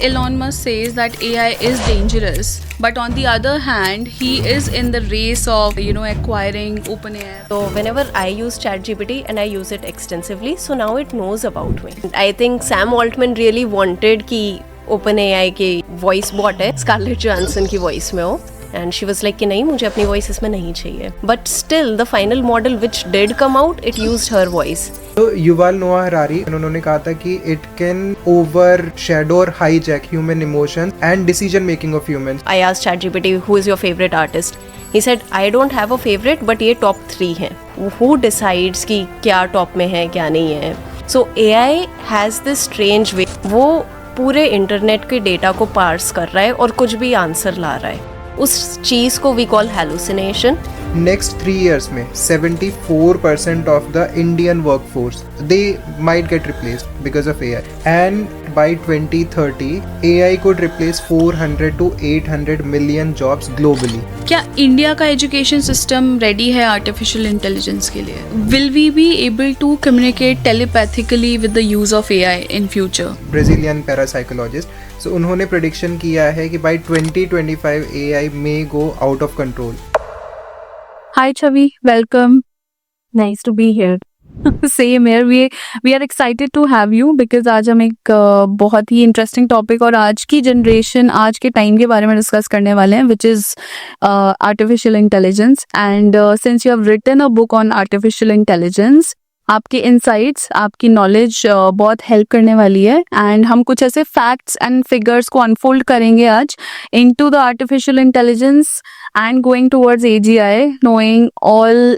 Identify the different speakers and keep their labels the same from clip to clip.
Speaker 1: Elon Musk says that AI is dangerous, but on the other hand, he is in the race of, acquiring OpenAI.
Speaker 2: So whenever I use ChatGPT and I use it extensively, so now it knows about me. I think Sam Altman really wanted कि OpenAI के voice bot है Scarlett Johansson की voice में हो, and she was like कि नहीं मुझे अपनी voice इसमें नहीं चाहिए. But still the final model which did come out, it used her voice.
Speaker 3: तो युval नोआ हरारी उन्होंने कहा था कि इट कैन ओवरशैडो और hijack human emotions and decision making of humans.
Speaker 2: I asked ChatGPT who is your favorite artist. He said I don't have a favorite but ये top 3 हैं. Who decides कि क्या top में है क्या नहीं है. So AI has this strange way. वो पूरे इंटरनेट के डेटा को पार्स कर रहा है और कुछ भी आंसर ला रहा है. उस चीज को we call hallucination.
Speaker 3: Next 3 years में 74% of the Indian workforce they might get replaced because of AI, and by 2030 AI could replace 400 to 800 million jobs globally.
Speaker 1: क्या इंडिया का एजुकेशन सिस्टम रेडी है आर्टिफिशियल इंटेलिजेंस के लिए? Will we be able to communicate telepathically with the use of AI in future?
Speaker 3: Brazilian parapsychologist, so उन्होंने prediction किया है कि by 2025 AI may go out of control.
Speaker 4: Hi Chavi, welcome. Nice to be here. Same here. We are excited to have you because आज हम एक बहुत ही interesting topic और आज की जनरेशन, आज के टाइम के बारे में डिस्कस करने वाले हैं, which is artificial intelligence. And since you have written a book on artificial intelligence, आपके इंसाइट्स, आपकी नॉलेज बहुत हेल्प करने वाली है. एंड हम कुछ ऐसे फैक्ट्स एंड फिगर्स को अनफोल्ड करेंगे आज into the artificial intelligence and going towards AGI, knowing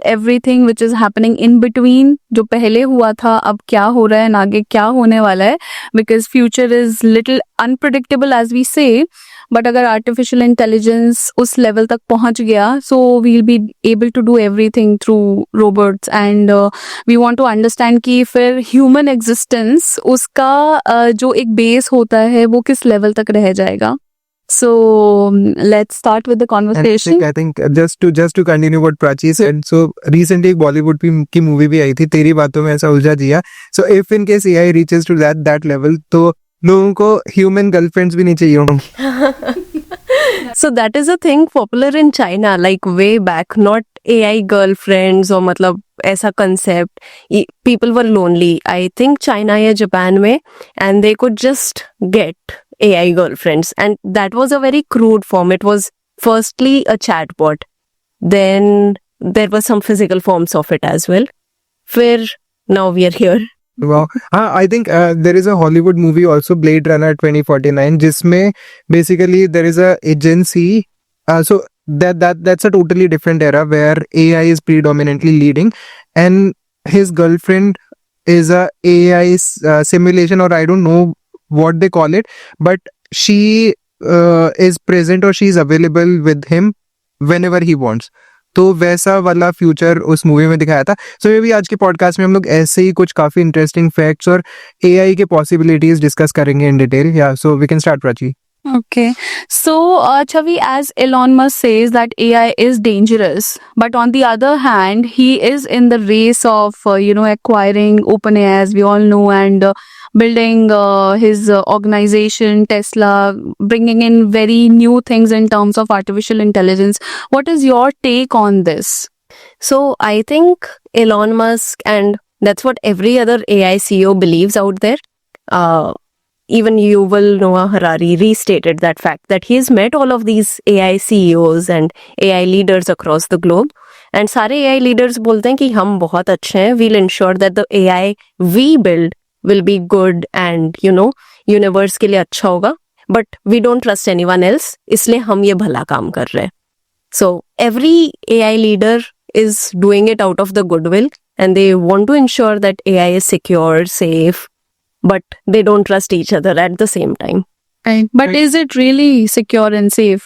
Speaker 4: everything which is happening in between, जो पहले हुआ था अब क्या हो रहा है, आगे क्या होने वाला है, because future is little unpredictable as we say. But अगर artificial intelligence उस level तक पहुंच गया, so we'll be able to do everything through robots, and we want to understand कि फिर human existence उसका जो एक base होता है वो किस level तक रह जाएगा. So let's start with the conversation.
Speaker 3: I think just to continue what Prachi said, so recently एक Bollywood की movie भी आई थी, तेरी बातों में ऐसा उलझा दिया. So if in case AI reaches to that level, तो लोगों को human girlfriends भी नहीं चाहिए होंगे.
Speaker 2: So that is a thing popular in China, like way back, not AI girlfriends or मतलब ऐसा concept. People were lonely, I think China या Japan में, and they could just get AI girlfriends, and that was a very crude form. It was firstly a chatbot, then there were some physical forms of it as well. Now we are here.
Speaker 3: Wow. I think there is a Hollywood movie also, Blade Runner 2049, जिसमें basically there is a agency, so that's a totally different era where AI is predominantly leading, and his girlfriend is a AI simulation, or I don't know what they call it, but she is present or she is available with him whenever he wants. तो वैसा वाला future उस movie में दिखाया था. सो ये भी आज के पॉडकास्ट में हम लोग ऐसे ही कुछ काफी इंटरेस्टिंग फैक्ट्स और AI के पॉसिबिलिटीज डिस्कस करेंगे इन डिटेल. या so we can start, Prachi.
Speaker 1: Okay, so Chavi, as Elon Musk says that AI is dangerous, but on the other hand, he is in the race of acquiring OpenAI, as we all know, and building his organization Tesla, bringing in very new things in terms of artificial intelligence. What is your take on this?
Speaker 2: So I think Elon Musk, and that's what every other AI CEO believes out there. Even Yuval Noah Harari restated that fact that he has met all of these AI CEOs and AI leaders across the globe, and सारे AI leaders बोलते हैं कि हम बहुत अच्छे हैं, we'll ensure that the AI we build will be good and universe के लिए अच्छा होगा, but we don't trust anyone else, इसलिए हम ये भला काम कर रहे हैं. So every AI leader is doing it out of the goodwill, and they want to ensure that AI is secure, safe, but they don't trust each other at the same time.
Speaker 1: Right. But is it really secure and safe?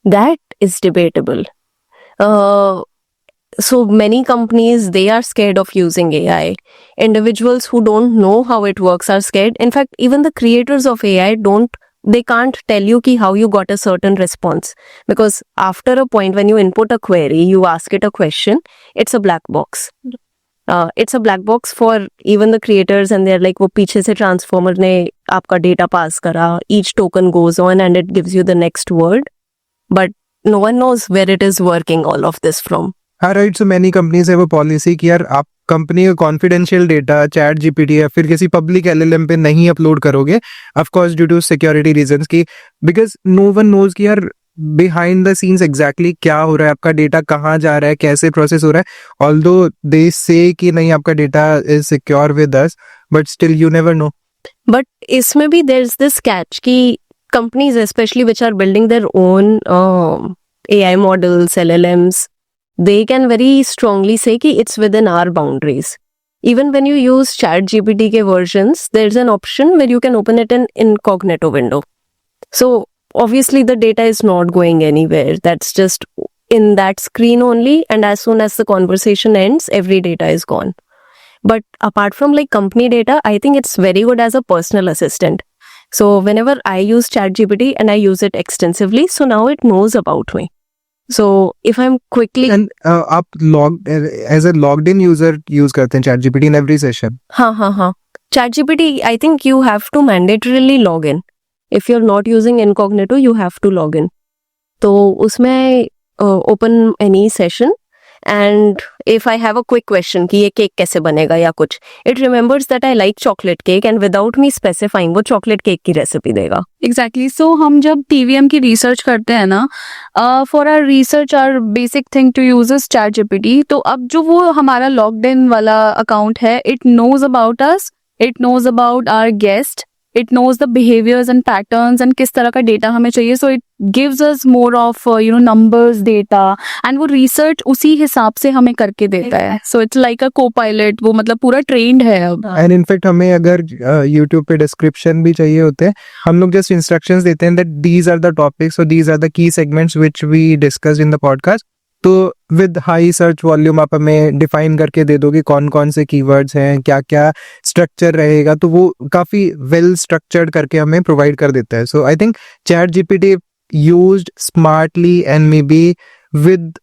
Speaker 2: That is debatable. So many companies, they are scared of using AI. Individuals who don't know how it works are scared. In fact, even the creators of AI they can't tell you how you got a certain response, because after a point when you input a query, you ask it a question, it's a black box. It's a black box for even the creators, and they're like वो पीछे से transformer ने आपका data pass करा, each token goes on and it gives you the next word, but no one knows where it is working all of this from.
Speaker 3: हाँ right, so many companies है वो policy कि यार आप company का confidential data chat GPT या फिर किसी पब्लिक एलएलएम पे नहीं अपलोड करोगे, of course due to security reasons की, बिकॉज नो वन नोज कि यार बिहाइंड द सीन्स एग्जैक्टली क्या हो रहा है, आपका डेटा कहाँ जा रहा है, कैसे प्रोसेस हो रहा है. ऑल्दो दे से कि नहीं आपका data is secure with us, but still you never know.
Speaker 2: But इसमें भी there's this catch कि companies especially which are building their own AI models, LLMs, they can very strongly say कि it's within our boundaries. Even when you use ChatGPT के versions, there's an option where you can open it in incognito window. So obviously the data is not going anywhere. That's just in that screen only, and as soon as the conversation ends, every data is gone. But apart from like company data, I think it's very good as a personal assistant. So whenever I use ChatGPT and I use it extensively, so now it knows about me. So if I'm quickly
Speaker 3: and आप log as a logged in user use करते हैं ChatGPT in every session.
Speaker 2: हाँ. ChatGPT, I think you have to mandatorily log in. If you're not using incognito, you have to log in. तो उसमें open any session, and if I have a quick question कि ये cake कैसे बनेगा या कुछ, it remembers that I like chocolate cake and without me specifying वो chocolate cake की रेसिपी देगा.
Speaker 1: एग्जैक्टली. सो हम जब TVM की रिसर्च करते हैं ना, for our research our basic thing to use is chat GPT. तो अब जो वो हमारा लॉग्ड इन वाला अकाउंट है, it knows about us, it knows about our guest, it knows the behaviours and patterns and किस तरह का डेटा हमें चाहिए. So it gives us more of numbers data, and वो रिसर्च उसी हिसाब से हमें करके देता है. सो इट्स लाइक अ को पायलट. वो मतलब पूरा ट्रेंड है अब.
Speaker 3: एंड इनफैक्ट हमें अगर यूट्यूब पे डिस्क्रिप्शन भी चाहिए होते हैं, हम लोग जस्ट इंस्ट्रक्शंस देते हैं that these are the topics और these are the key segments which we discussed in the podcast. तो विद हाई सर्च वॉल्यूम आप हमें डिफाइन करके दे दोगे कौन कौन से कीवर्ड्स हैं, क्या क्या स्ट्रक्चर रहेगा, तो वो काफी वेल स्ट्रक्चर्ड करके हमें प्रोवाइड कर देता है. So I think ChatGPT used smartly and maybe with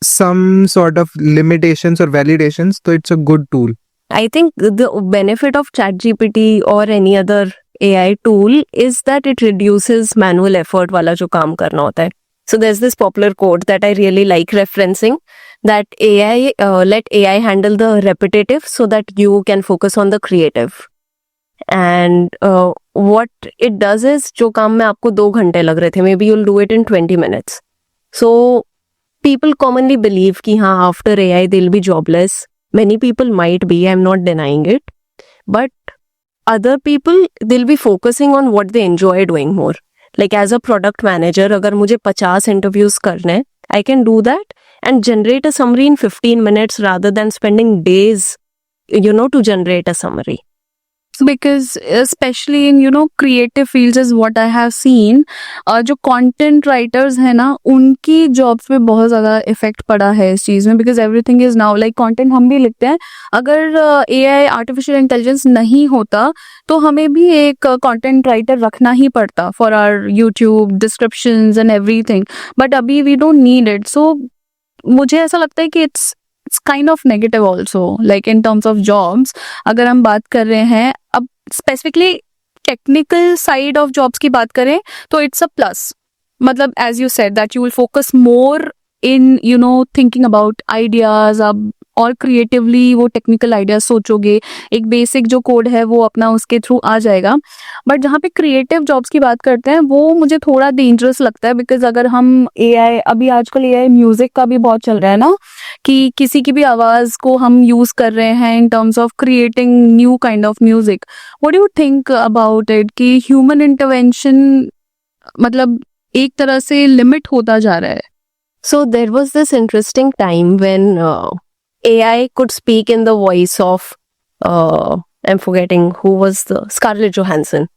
Speaker 3: some sort of limitations or validations, so it's a good tool.
Speaker 2: I think the benefit of ChatGPT or any other AI tool is that it reduces manual effort वाला जो काम करना होता है. So there's this popular quote that I really like referencing, that let AI handle the repetitive so that you can focus on the creative. And what it does is जो काम में आपको 2 घंटे लग रहे थे, maybe you'll do it in 20 minutes. So people commonly believe कि हाँ, after AI they'll be jobless. Many people might be, I'm not denying it. But other people, they'll be focusing on what they enjoy doing more. Like as a product manager, अगर मुझे 50 interviews करने, I can do that and generate a summary in 15 minutes rather than spending days, to generate a summary.
Speaker 1: Because especially in creative fields is what I have seen, जो content writers है ना, उनकी jobs पे बहुत ज़्यादा effect पड़ा है इस चीज़ में. Because everything is now like content हम भी लिखते हैं. अगर AI artificial intelligence नहीं होता तो हमें भी एक content writer रखना ही पड़ता for our YouTube descriptions and everything. But अभी we don't need it. So मुझे ऐसा लगता है कि it's kind of negative also, like in terms of jobs. अगर हम बात कर रहे हैं अब specifically technical side of jobs की बात करें तो it's a plus. मतलब as you said that you will focus more in thinking about ideas. अब और क्रिएटिवली वो टेक्निकल आइडियाज सोचोगे, एक बेसिक जो कोड है वो अपना उसके थ्रू आ जाएगा. बट जहाँ पे क्रिएटिव जॉब्स की बात करते हैं वो मुझे थोड़ा डेंजरस लगता है. बिकॉज अगर हम AI, अभी आजकल AI म्यूजिक का भी बहुत चल रहा है ना, कि किसी की भी आवाज को हम यूज कर रहे हैं इन terms of creating new kind of music. What do you think about it कि ह्यूमन इंटरवेंशन मतलब एक तरह से लिमिट होता जा रहा है?
Speaker 2: So there was this interesting time when AI could speak in the voice of I'm forgetting who was the Scarlett Johansson,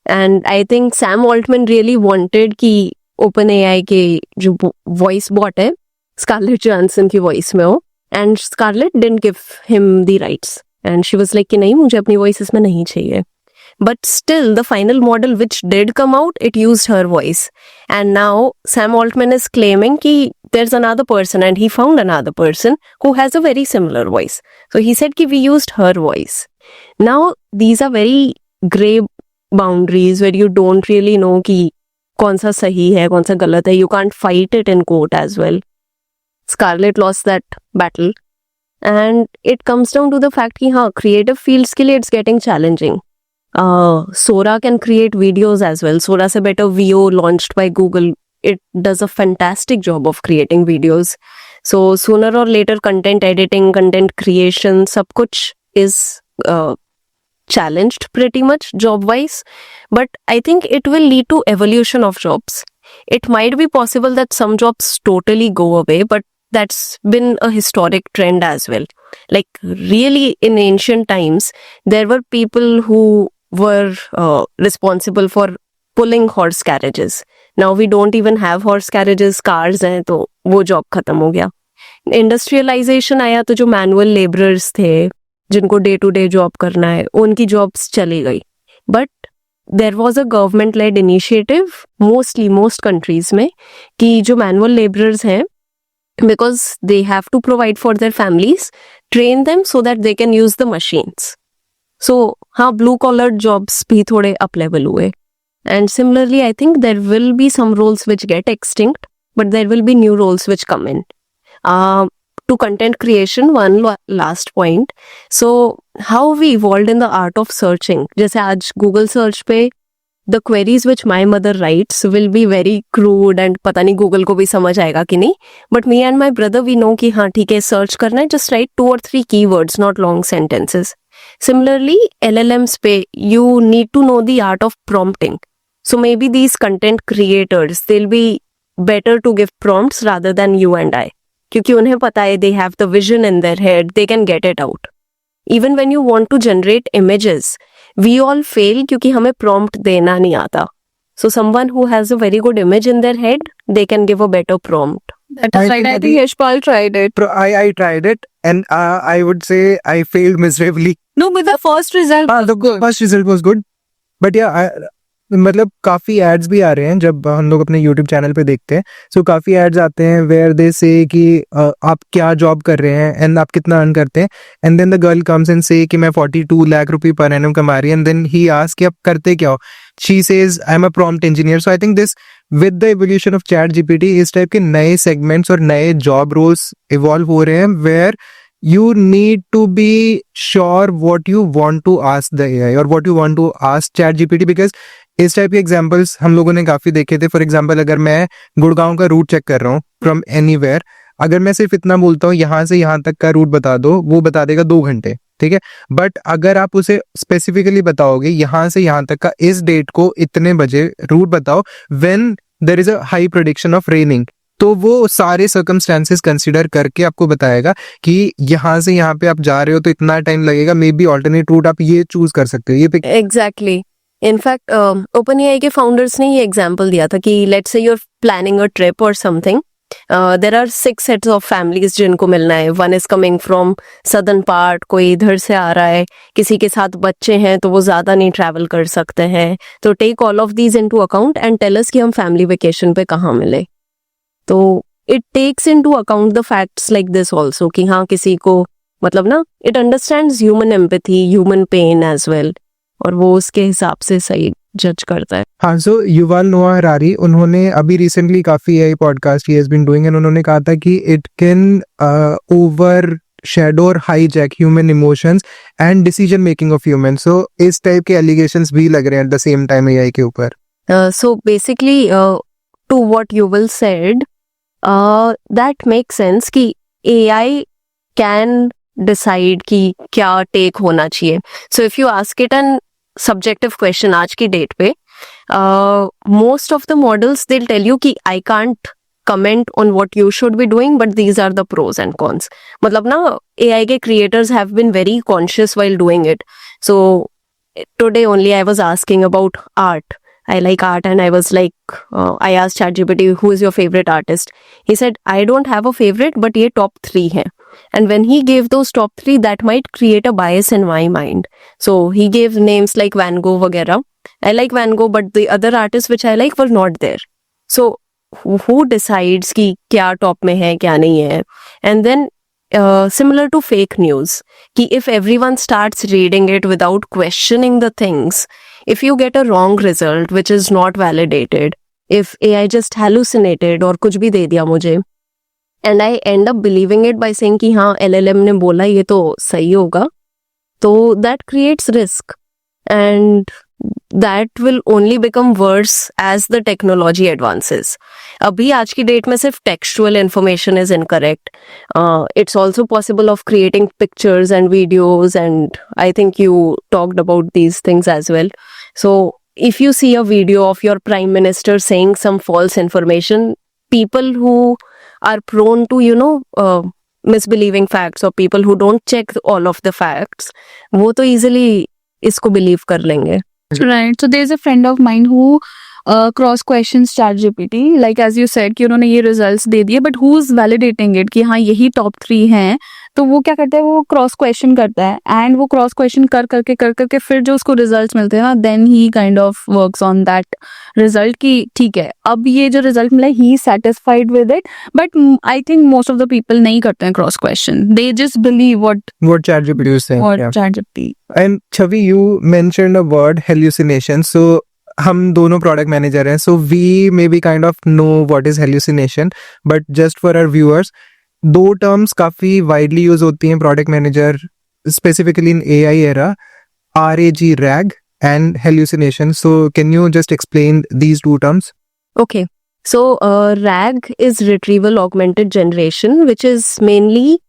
Speaker 2: and I think Sam Altman really wanted कि OpenAI के जो voice bot है Scarlett Johansson की voice में हो, and Scarlett didn't give him the rights, and she was like कि नहीं, मुझे अपनी voice इसमें नहीं चाहिए. But still, the final model which did come out, it used her voice. And now Sam Altman is claiming कि there's another person, and he found another person who has a very similar voice. So he said कि we used her voice. Now these are very gray boundaries where you don't really know कि कौन सा सही है कौन सा गलत है. You can't fight it in court as well. Scarlett lost that battle. And it comes down to the fact कि हाँ creative fields के लिए it's getting challenging. Sora can create videos as well. Sora से better VO launched by Google. It does a fantastic job of creating videos. So sooner or later content editing, content creation, सब कुछ is challenged pretty much job wise. But I think it will lead to evolution of jobs. It might be possible that some jobs totally go away, but that's been a historic trend as well. Like really in ancient times, there were people who were responsible for pulling horse carriages. Now we don't even have horse carriages, cars हैं तो वो job खत्म हो गया. Industrialization आया तो जो manual laborers थे जिनको day to day job करना है उनकी jobs चली गई. But there was a government led initiative most countries में कि जो manual laborers हैं because they have to provide for their families, train them so that they can use the machines. So हाँ blue collar jobs भी थोड़े up level हुए. And similarly, I think there will be some roles which get extinct, but there will be new roles which come in. To content creation, one last point. So how we evolved in the art of searching. जैसे आज Google search पे the queries which my mother writes will be very crude and पता नहीं Google को भी समझ आएगा कि नहीं. But me and my brother, we know कि हाँ ठीक है search करना है, just write 2 or 3 keywords, not long sentences. Similarly, LLMs पे you need to know the art of prompting. So maybe these content creators, they'll be better to give prompts rather than you and I. क्योंकि उन्हें पता है they have the vision in their head, they can get it out. Even when you want to generate images, we all fail क्योंकि हमें prompt देना नहीं आता. So someone who has a very good image in their head, they can give a better prompt.
Speaker 1: That is right. I think Yashpal tried it.
Speaker 3: I tried it and I would say I failed miserably.
Speaker 1: No, but the first result was
Speaker 3: The
Speaker 1: good.
Speaker 3: first result was good. But yeah, मतलब काफी ads भी आ रहे हैं जब हम लोग अपने YouTube channel पे देखते हैं. सो काफी एड्स आते हैं वेयर दे से कि आप क्या जॉब कर रहे हैं एंड आप कितना अर्न करते हैं. And then the girl comes and say कि मैं 42 लाख रुपए पर एनम कमा रही है. एंड देन ही आस्क्स कि आप करते क्या हो. She says I am a prompt engineer. So I think this with the evolution of chat GPT इस टाइप के नए सेगमेंट्स और नए जॉब रोल्स इवॉल्व हो रहे हैं where you need to be sure what you want to ask the AI or what you want to ask ChatGPT because इस type के एग्जांपल्स हम लोगों ने काफी देखे थे. फॉर एग्जांपल अगर मैं गुड़गांव का रूट चेक कर रहा हूँ फ्रॉम एनीवेयर, अगर मैं सिर्फ इतना बोलता हूँ यहाँ से यहाँ तक का रूट बता दो, वो बता देगा 2 घंटे. ठीक है. बट अगर आप उसे स्पेसिफिकली बताओगे यहाँ से यहाँ तक का इस डेट को इतने बजे रूट बताओ when there is a high prediction of raining, तो वो सारे सर्कमस्टेंसेस कंसीडर करके आपको बताएगा कि यहाँ से यहाँ पे आप जा रहे हो तो इतना टाइम लगेगा, मे बी ऑल्टरनेट रूट आप ये चूज कर सकते हो. ये
Speaker 2: Exactly. इनफैक्ट OpenAI के फाउंडर्स ने ये एग्जांपल दिया था कि let's say you are planning a trip और something, there are 6 sets of families जिनको मिलना है. One is coming from southern part, कोई इधर से आ रहा है, किसी के साथ बच्चे हैं तो वो ज्यादा नहीं ट्रैवल कर सकते हैं. तो take all of these into account and tell us कि हम फैमिली वेकेशन पे कहाँ मिले. तो it takes into account the facts like this also कि हाँ किसी को मतलब ना it understands human empathy, human pain as well, और वो उसके हिसाब से सही जज करता है.
Speaker 3: हाँ. सो युval नोआ हरारी, उन्होंने अभी रिसेंटली काफी AI पॉडकास्ट ही हैज बीन डूइंग एंड उन्होंने कहा था कि इट कैन ओवर शैडो और hijack human emotions and decision making of human. So इस टाइप के एलिगेशंस भी लग रहे हैं at the same time AI के ऊपर.
Speaker 2: So basically, to what Yuval said, that makes sense कि AI can decide कि क्या take होना चाहिए. So if you ask it an subjective question आज की date पे, most of the models they'll tell you कि I can't comment on what you should be doing, but these are the pros and cons. मतलब ना AI के creators have been very conscious while doing it. So today only I was asking about art. I like art and I was like, I asked ChatGPT, who is your favorite artist? He said, I don't have a favorite, but ये top 3 हैं. And when he gave those top 3, that might create a bias in my mind. So he gave names like Van Gogh वगैरह. I like Van Gogh, but the other artists which I like were not there. So who decides कि क्या top में है क्या नहीं है? And then similar to fake news. Ki if everyone starts reading it without questioning the things, if you get a wrong result which is not validated, if AI just hallucinated और कुछ भी दे दिया मुझे, and I end up believing it by saying कि हाँ LLM ने बोला ये तो सही होगा, तो that creates risk, and that will only become worse as the technology advances. अभी आज की डेट में सिर्फ textual information is incorrect. It's also possible of creating pictures and videos, and I think you talked about these things as well. So if you see a video of your prime minister saying some false information, people who are prone to misbelieving facts, or people who don't check all of the facts, वो तो easily इसको believe कर लेंगे.
Speaker 1: Right. So there's a friend of mine who cross questions ChatGPT, like as you said कि उन्होंने ये results दे दिए, but who's validating it कि हाँ यही top 3 हैं, तो वो क्या करता है, वो क्रॉस क्वेश्चन करता है, एंड वो क्रॉस क्वेश्चन कर करके फिर जो उसको रिजल्ट्स मिलते हैं ना, then he kind of works on that result कि ठीक है अब ये जो रिजल्ट मिला he satisfied with it. But I think most of the people नहीं करते हैं cross question, they just believe
Speaker 3: what ChatGPT is saying.
Speaker 1: what
Speaker 3: Yeah.
Speaker 1: ChatGPT.
Speaker 3: And Chavi, you mentioned a word, hallucination. So हम दोनों product manager हैं, so we maybe kind of know what is hallucination, but just for our viewers, दो terms काफी widely use होती हैं product manager specifically in AI era, RAG and hallucination. So can you just explain these two terms?
Speaker 2: Okay. So RAG is retrieval augmented generation, which is mainly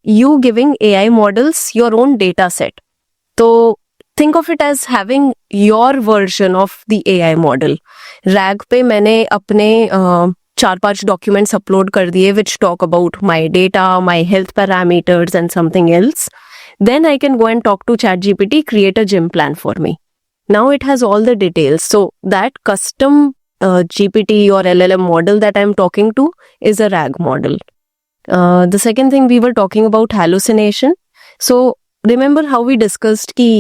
Speaker 2: you giving AI models your own data set. So think of it as having your version of the AI model. RAG पे मैंने अपने 4-5 documents upload कर दिए which talk about my data, my health parameters and something else. Then I can go and talk to ChatGPT, create a gym plan for me. Now it has all the details. So that custom GPT or LLM model that I'm talking to is a RAG model. The second thing, we were talking about hallucination. So remember how we discussed ki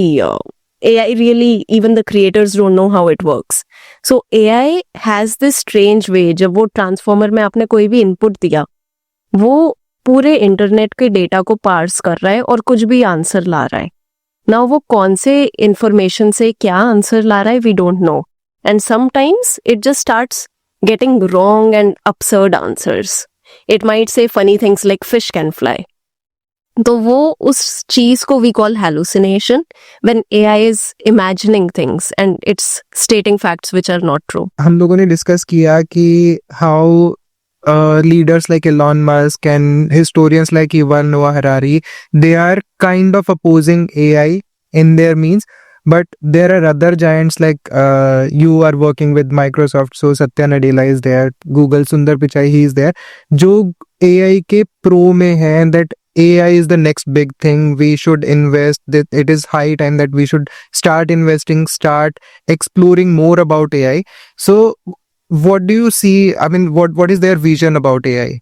Speaker 2: AI really, even the creators don't know how it works. So AI has this strange way, जब वो transformer में आपने कोई भी input दिया, वो पूरे internet के डेटा को पार्स कर रहा है और कुछ भी आंसर ला रहा है. नाउ वो कौन से इंफॉर्मेशन से क्या आंसर ला रहा है, we don't know, and sometimes it just starts getting wrong and absurd answers. It might say funny things like fish can fly. तो वो उस चीज को we call hallucination when AI is imagining things and it's stating facts which are not true.
Speaker 3: हम लोगों ने discuss किया कि how leaders like Elon Musk and historians like Yuval Noah Harari, they are kind of opposing AI in their means, but there are other giants like you are working with Microsoft, so Satya Nadella is there, Google, Sundar Pichai, he is there, जो AI के pro में है, and that AI is the next big thing, we should invest, that it is high time that we should start investing, start exploring more about AI. So what do you see, I mean, what is their vision about AI?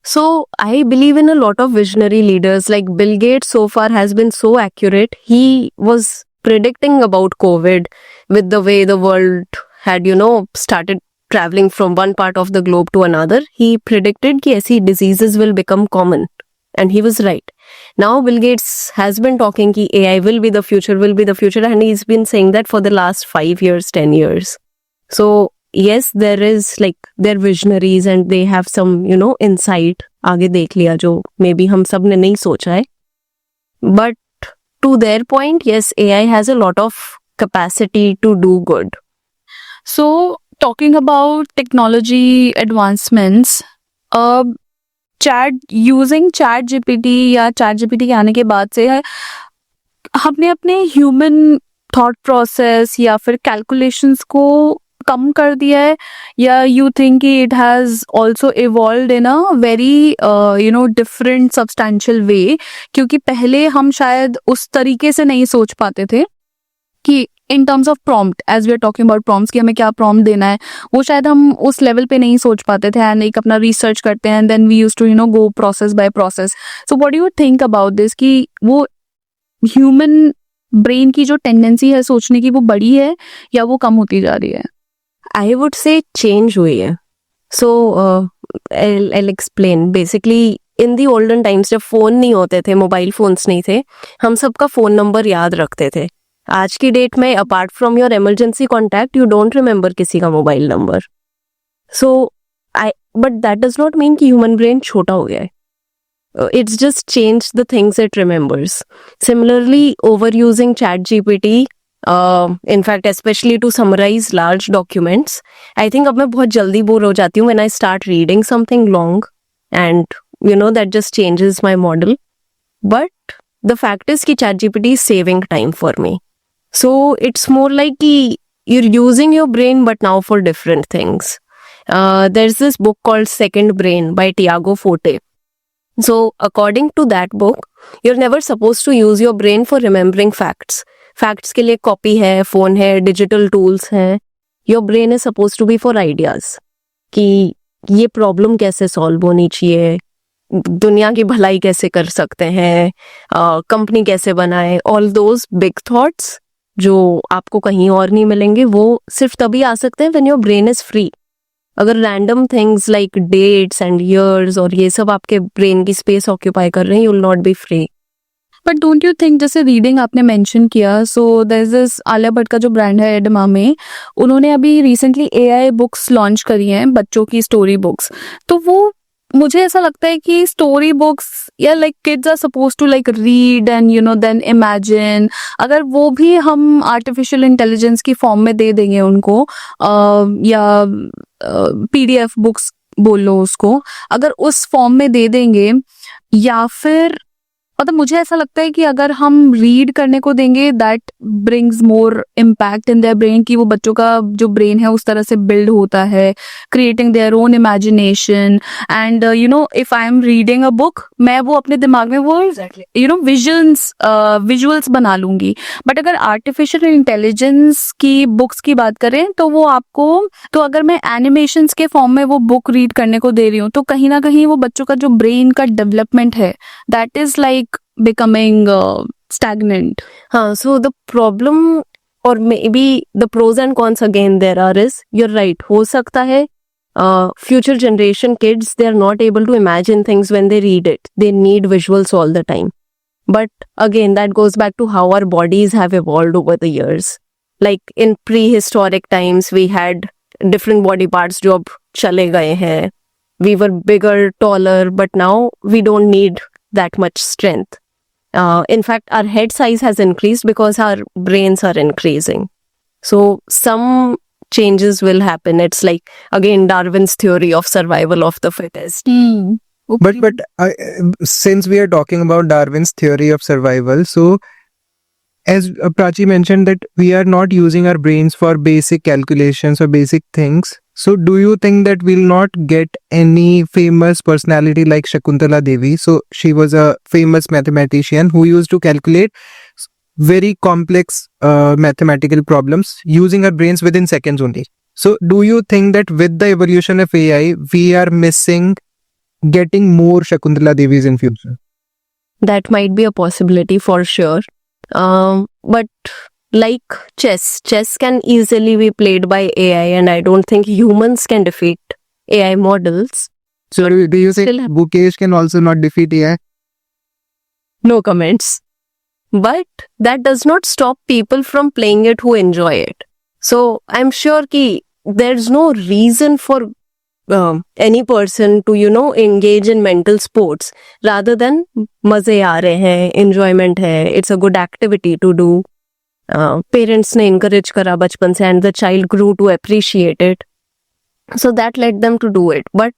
Speaker 2: So I believe in a lot of visionary leaders. Like Bill Gates so far has been so accurate. He was predicting about COVID with the way the world had, started traveling from one part of the globe to another. He predicted कि ऐसी diseases will become common. And he was right. Now Bill Gates has been talking कि AI will be the future, and he's been saying that for the last 5 years, 10 years. So yes, there is like, they're visionaries and they have some, insight आगे देख लिया जो maybe हम सब ने नहीं सोचा है. But to their point, yes, AI has a lot of capacity to do good.
Speaker 1: So talking about technology advancements, using ChatGPT या ChatGPT के आने के बाद से हमने अपने ह्यूमन थॉट प्रोसेस या फिर कैलकुलेशंस को कम कर दिया है, या you think it has also evolved in a very different substantial way, क्योंकि पहले हम शायद उस तरीके से नहीं सोच पाते थे कि in terms of prompt, as we are talking about prompts कि हमें क्या प्रॉम्प्ट देना है, वो शायद हम उस लेवल पे नहीं सोच पाते थे, एंड एक अपना रिसर्च करते हैं, then we used to go process by process. So what do you think about this कि वो ह्यूमन ब्रेन की जो टेंडेंसी है सोचने की वो बढ़ी है या वो कम होती जा रही है?
Speaker 2: I would say change हुई है. So I'll explain. Basically, इन दी ओल्डन टाइम्स जब फोन नहीं होते थे, मोबाइल फोन्स नहीं थे, हम सबका फोन नंबर याद रखते थे. आज की डेट में apart from your emergency contact you don't remember किसी का mobile number. So but that does not mean कि ह्यूमन ब्रेन छोटा हो गया है. It's just changed the things it remembers. Similarly, overusing ChatGPT, in fact, especially to summarize large documents, I think अब मैं बहुत जल्दी बोर हो जाती हूँ when I start reading something long, and that just changes my model. But the fact is कि ChatGPT is saving time for me. So it's more like कि you're using your brain but now for different things. There's this book called Second Brain by Tiago Forte. So, according to that book, you're never supposed to use your brain for remembering facts. Facts के लिए copy है, phone है, digital tools हैं. Your brain is supposed to be for ideas. कि ये problem कैसे solve होनी चाहिए, दुनिया की भलाई कैसे कर सकते हैं, company कैसे बनाए. All those big thoughts जो आपको कहीं और नहीं मिलेंगे, वो सिर्फ तभी आ सकते हैं when your brain is free. अगर random things like dates and years और ये सब आपके ब्रेन की स्पेस ऑक्यूपाई कर रहे हैं, you will not be free.
Speaker 1: But don't you think, जैसे रीडिंग आपने मेंशन किया, so there is this Alia Bhatt का जो ब्रांड है एडमामे, उन्होंने अभी रिसेंटली एआई बुक्स लॉन्च करी हैं, बच्चों की स्टोरी बुक्स. तो वो मुझे ऐसा लगता है कि स्टोरी बुक्स या like kids are suppose to like read and then imagine, अगर वो भी हम आर्टिफिशियल इंटेलिजेंस की फॉर्म में दे देंगे उनको, या पीडीएफ बुक्स बोल लो उसको, अगर उस फॉर्म में दे देंगे, या फिर मतलब मुझे ऐसा लगता है कि अगर हम रीड करने को देंगे, that brings more impact in their brain, कि वो बच्चों का जो ब्रेन है उस तरह से बिल्ड होता है, creating their own imagination. And if I am reading a book, मैं वो अपने दिमाग में वो विजुअल्स बना लूंगी. बट अगर आर्टिफिशियल इंटेलिजेंस की बुक्स की बात करें, तो वो आपको, तो अगर मैं एनिमेशंस के फॉर्म में वो बुक रीड करने को दे रही हूँ, तो कहीं ना कहीं वो बच्चों का जो ब्रेन का डेवलपमेंट है, that is like becoming stagnant.
Speaker 2: So the problem, or maybe the pros and cons again there are, is you're right, हो सकता है future generation kids, they are not able to imagine things when they read it. They need visuals all the time. But again, that goes back to how our bodies have evolved over the years. Like in prehistoric times, we had different body parts जो अब चले गए हैं. We were bigger, taller, but now we don't need that much strength. In fact, our head size has increased because our brains are increasing. So some changes will happen. It's like, again, Darwin's theory of survival of the fittest.
Speaker 3: But since we are talking about Darwin's theory of survival, so as Prachi mentioned that we are not using our brains for basic calculations or basic things. So do you think that we'll not get any famous personality like Shakuntala Devi? So she was a famous mathematician who used to calculate very complex mathematical problems using her brains within seconds only. So do you think that with the evolution of AI, we are missing getting more Shakuntala Devis in future?
Speaker 2: That might be a possibility for sure. But like chess can easily be played by AI, and I don't think humans can defeat AI models.
Speaker 3: So do you say Mukesh can also not defeat AI?
Speaker 2: No comments. But that does not stop people from playing it who enjoy it. So I'm sure कि there's no reason for any person to engage in mental sports rather than मजे आ रहे हैं, enjoyment है, it's a good activity to do. Parents ने encourage करा बचपन से, and the child grew to appreciate it, so that led them to do it. But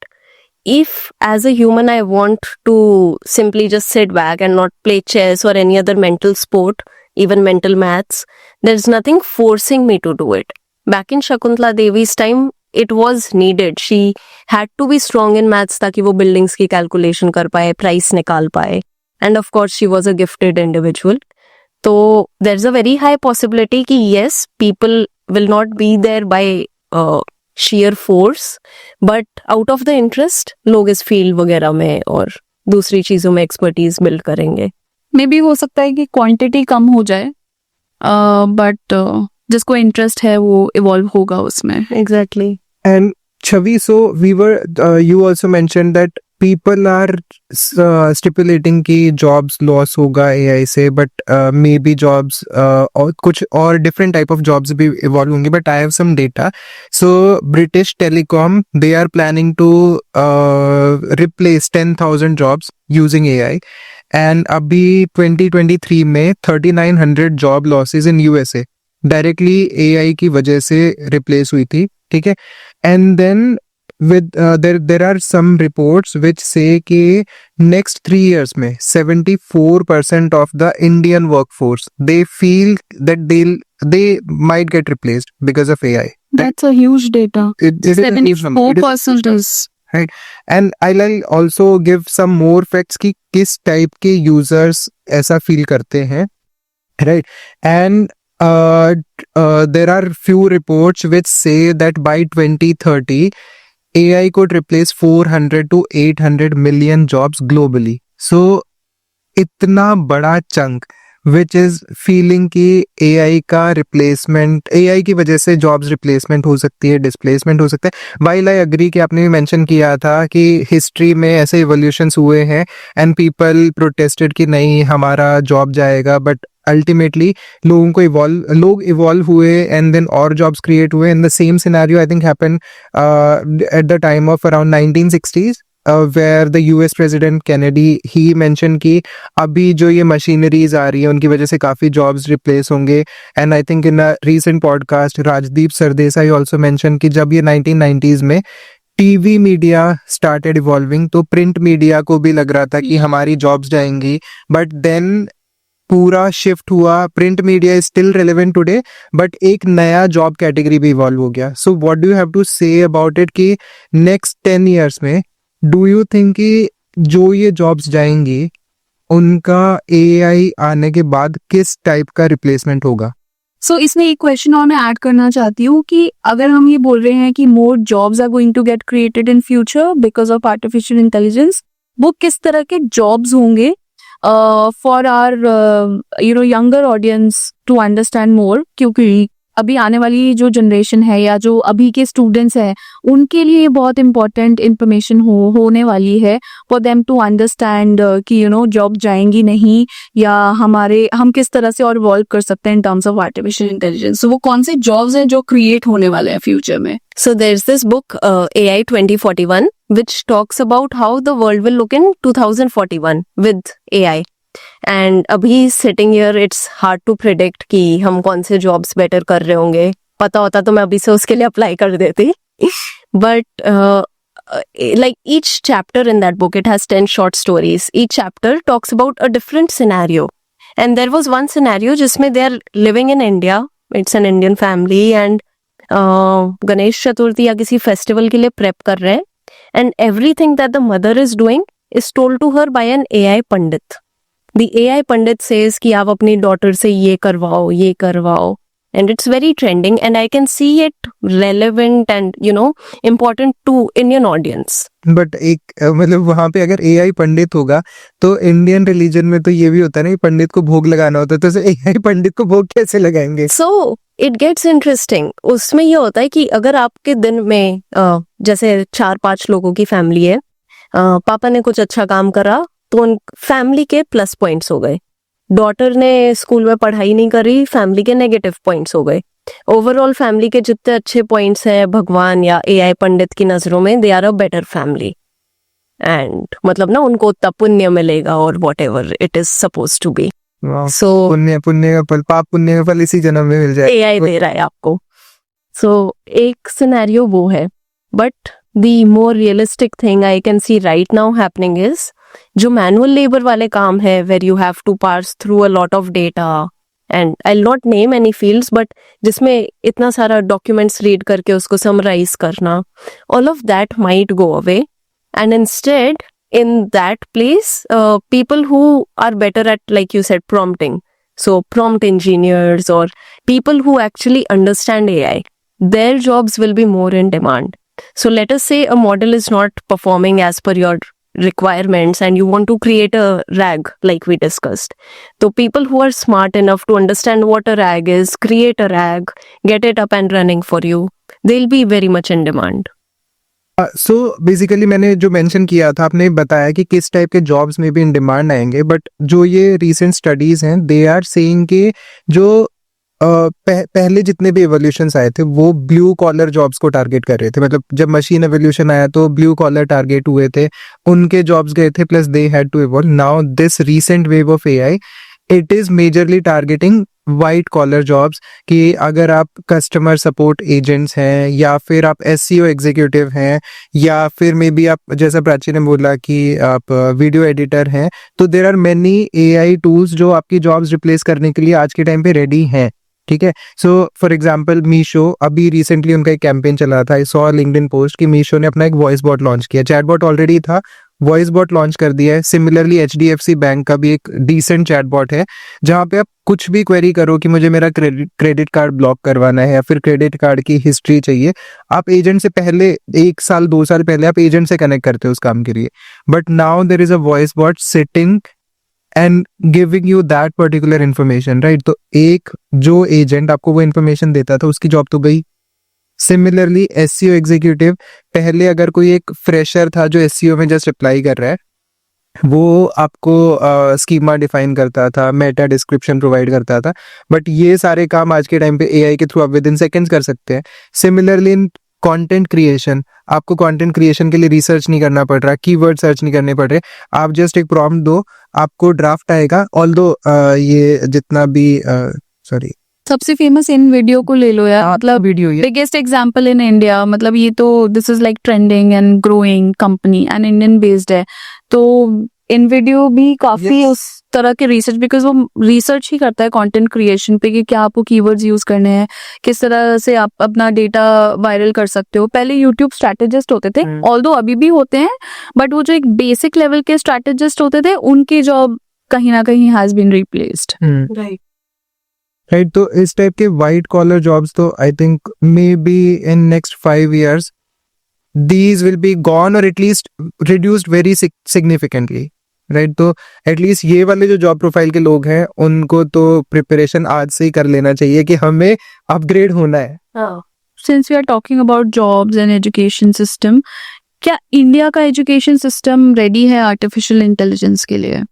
Speaker 2: if as a human I want to simply just sit back and not play chess or any other mental sport, even mental maths, there's nothing forcing me to do it. Back in Shakuntala Devi's time, it was needed. She had to be strong in maths ताकि वो buildings की calculation कर पाए, price निकाल पाए, and of course she was a gifted individual. So there's a very high possibility कि yes, people will not be there by sheer force, but out of the interest लोग इस field वगैरह में और दूसरी चीजों में expertise build करेंगे.
Speaker 1: मे बी हो सकता है कि क्वांटिटी कम हो जाए, बट जिसको इंटरेस्ट है वो इवॉल्व होगा उसमें.
Speaker 2: Exactly.
Speaker 3: And Chavi, so you also mentioned that people are stipulating कि jobs loss होगा AI से, but maybe jobs और कुछ और different type of jobs भी evolve होंगे, but I have some data. So British Telecom, they are planning to replace 10,000 jobs using AI. And अभी 2023 में 3,900 job losses in USA directly AI की वजह से replace हुई थी, ठीक है. And then with there are some reports which say कि next 3 years में 74% of the Indian workforce they feel that they might get replaced because of AI.
Speaker 1: That's a huge data.
Speaker 3: It is a huge number. It is-
Speaker 1: 74% is
Speaker 3: right. And I'll also give some more facts कि किस type के users ऐसा feel करते हैं, right? And there are few reports which say that by 2030 AI could replace 400 to 800 million jobs globally. So इतना बड़ा chunk which is feeling कि AI का replacement, AI की वजह से jobs replacement हो सकती है, displacement हो सकता है. While I agree कि आपने भी mention किया था कि history में ऐसे evolutions हुए हैं and people protested कि नहीं हमारा job जाएगा, but ultimately लोगों को लोग evolve हुए and then और jobs create हुए. And the same scenario I think happened at the time of around 1960s. Where the US President Kennedy he mentioned कि अभी जो ये मशीनरीज आ रही है उनकी वजह से काफ़ी जॉब्स रिप्लेस होंगे. And I think in a recent podcast Rajdeep Sardesai also mention कि जब ये 1990s में टीवी मीडिया स्टार्टेड इवॉल्विंग तो प्रिंट मीडिया को भी लग रहा था कि हमारी जॉब्स जाएंगी, बट देन पूरा शिफ्ट हुआ. Print media is still relevant today, but एक नया जॉब कैटेगरी भी इवॉल्व हो गया. So what do you have to say about it कि नेक्स्ट 10 years में डू यू थिंक कि जो ये जॉब्स जाएंगी उनका AI आने के बाद किस टाइप का रिप्लेसमेंट होगा?
Speaker 1: सो इसमें एक क्वेश्चन और मैं ऐड करना चाहती हूँ कि अगर हम ये बोल रहे हैं कि more jobs are going to get created in future because of artificial intelligence, वो किस तरह के जॉब्स होंगे for our younger audience to understand more, क्योंकि अभी आने वाली जो जनरेशन है या जो अभी के स्टूडेंट्स हैं उनके लिए ये बहुत इंपॉर्टेंट इंफॉर्मेशन होने वाली है फॉर देम टू अंडरस्टैंड कि जॉब जाएंगी नहीं या हम किस तरह से और इवॉल्व कर सकते हैं इन टर्म्स ऑफ आर्टिफिशियल इंटेलिजेंस. वो कौन से जॉब्स हैं जो क्रिएट होने वाले हैं फ्यूचर में?
Speaker 2: So there's this book, AI 2041, which talks about how the world will look in 2041 with AI. And अभी sitting here, it's hard to predict कि हम कौन से jobs better कर रहे होंगे. पता होता तो मैं अभी से उसके लिए apply कर देती. But like each chapter in that book, it has 10 short stories. Each chapter talks about a different scenario. And there was one scenario जिसमें they are living in India. It's an Indian family and Ganesh Chaturthi या किसी festival के लिए prep कर रहे हैं. And everything that the mother is doing is told to her by an AI pandit. The AI pandit says कि आप अपनी डॉटर से ये करवाओ, and it's very trending and I can see it relevant and important to Indian audience.
Speaker 3: But एक मतलब वहां पे अगर AI पंडित होगा तो इंडियन रिलीजन में तो ये भी होता है ना, पंडित को भोग लगाना होता है, तो AI पंडित को भोग कैसे लगाएंगे?
Speaker 2: So it gets interesting. उसमें ये होता है कि अगर आपके दिन में जैसे 4-5 लोगों की फैमिली है, पापा ने कुछ अच्छा काम करा तो उन फैमिली के प्लस पॉइंट्स हो गए. डॉटर ने स्कूल में पढ़ाई नहीं करी, फैमिली के नेगेटिव पॉइंट्स हो गए. ओवरऑल फैमिली के जितने अच्छे पॉइंट्स हैं भगवान या AI पंडित की नजरों में, they are a better family. And मतलब ना उनको उतना पुण्य मिलेगा और whatever it is suppose to be. So
Speaker 3: पुण्य का फल, पाप पुण्य का फल इसी जन्म में मिल जाए.
Speaker 2: AI दे रहा है आपको. सो एक सिनेरियो वो है. But the more realistic thing I can see right now happening is जो मैनुअल लेबर वाले काम है, where you have to parse through a lot of data and I not name any fields, but जिसमें इतना सारा documents read करके उसको summarise करना, all of that might go away. And instead in that place, people who are better at, like you said, prompting, so prompt engineers or people who actually understand AI, their jobs will be more in demand. So let us say a model is not performing as per your requirements and you want to create a RAG like we discussed. So people who are smart enough to understand what a RAG is, create a RAG, get it up and running for you, they'll be very much in demand.
Speaker 3: So basically मैंने जो mention किया था, आपने बताया कि किस type के jobs में भी इन डिमांड आएंगे, बट जो ये रीसेंट स्टडीज हैं दे आर सेइंग कि जो पहले जितने भी एवोल्यूशंस आए थे वो ब्लू कॉलर जॉब्स को टारगेट कर रहे थे। मतलब जब मशीन एवोल्यूशन आया तो ब्लू कॉलर टारगेट हुए थे, उनके जॉब्स गए थे, plus they had to evolve. Now this recent wave of AI, it is majorly targeting white collar jobs, कि अगर आप कस्टमर सपोर्ट एजेंट्स हैं या फिर आप एसईओ एग्जीक्यूटिव हैं या फिर मे बी आप, जैसा प्राची ने बोला कि आप वीडियो एडिटर हैं, तो there are many AI tools जो आपकी जॉब्स रिप्लेस करने के लिए आज के टाइम पे रेडी हैं। ठीक है, सो फॉर एग्जाम्पल मीशो, अभी रिसेंटली उनका एक कैंपेन चला था, आई सॉ लिंक्डइन पोस्ट कि मीशो ने अपना एक वॉइस बॉट लॉन्च किया। चैटबॉट ऑलरेडी था, वॉइस बॉट लॉन्च कर दिया है। सिमिलरली एचडीएफसी बैंक का भी एक डिसेंट चैटबॉट है जहां पे आप कुछ भी क्वेरी करो कि मुझे मेरा क्रेडिट कार्ड ब्लॉक करवाना है या फिर क्रेडिट कार्ड की हिस्ट्री चाहिए, आप एजेंट से पहले 1 साल 2 साल पहले आप एजेंट से कनेक्ट करते हो उस काम के लिए, but now there is a voice bot sitting and giving you that particular information, right. तो एक जो एजेंट आपको वो इन्फॉर्मेशन देता था उसकी जॉब तो गई। सिमिलरली एसईओ एग्जीक्यूटिव, पहले अगर कोई एक फ्रेशर था जो एसईओ में जस्ट अप्लाई कर रहा है, वो आपको स्कीमा डिफाइन करता था, मेटा डिस्क्रिप्शन प्रोवाइड करता था, बट ये सारे काम आज के टाइम पे एआई के थ्रू आप विद इन सेकेंड्स कर सकते हैं। सिमिलरली इन कंटेंट क्रिएशन, आपको कंटेंट क्रिएशन के लिए रिसर्च नहीं करना पड़ रहा, कीवर्ड सर्च नहीं करने पड़ रहे, आप जस्ट एक प्रॉम्प्ट दो, आपको ड्राफ्ट आएगा। ऑल्दो ये जितना भी सॉरी
Speaker 4: सबसे फेमस इन वीडियो को ले लो यार, मतलब
Speaker 3: वीडियो ये
Speaker 4: बिगेस्ट एग्जांपल इन इंडिया, मतलब ये तो this is like trending and growing company and Indian based है, तो इन वीडियो भी काफी
Speaker 3: Yes.
Speaker 4: उस तरह के रिसर्च, बिकॉज वो रिसर्च ही करता है कंटेंट क्रिएशन पे कि क्या आपको कीवर्ड्स यूज करने हैं, किस तरह से आप अपना डेटा वायरल कर सकते हो। पहले यूट्यूब स्ट्रैटेजिस्ट होते थे, ऑल्दो अभी भी होते हैं, बट वो जो एक बेसिक लेवल के स्ट्रैटेजिस्ट होते थे उनकी जॉब कहीं ना कहीं has been replaced.
Speaker 2: Right.
Speaker 3: Right. तो इस टाइप के वाइट कॉलर जॉब्स तो I think maybe in next 5 years these will be gone or at least reduced very significantly, right. तो एटलीस्ट ये वाले जो जॉब प्रोफाइल के लोग हैं उनको तो प्रिपरेशन आज से ही कर लेना चाहिए कि हमें अपग्रेड होना है।
Speaker 4: Since we are talking about jobs and education system, क्या इंडिया का एजुकेशन सिस्टम रेडी है आर्टिफिशियल इंटेलिजेंस के लिए?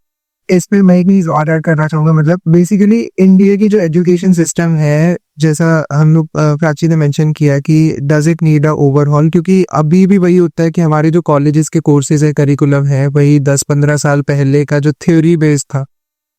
Speaker 3: इस पे मैं एक चीज और ऐड करना चाहूंगा। मतलब बेसिकली इंडिया की जो एजुकेशन सिस्टम है, जैसा हम लोग प्राची ने मेंशन किया कि does it need a overhaul, क्योंकि अभी भी वही होता है कि हमारे जो कॉलेजेस के कोर्सेज है, करिकुलम है, वही 10-15 साल पहले का जो थ्योरी बेस्ड था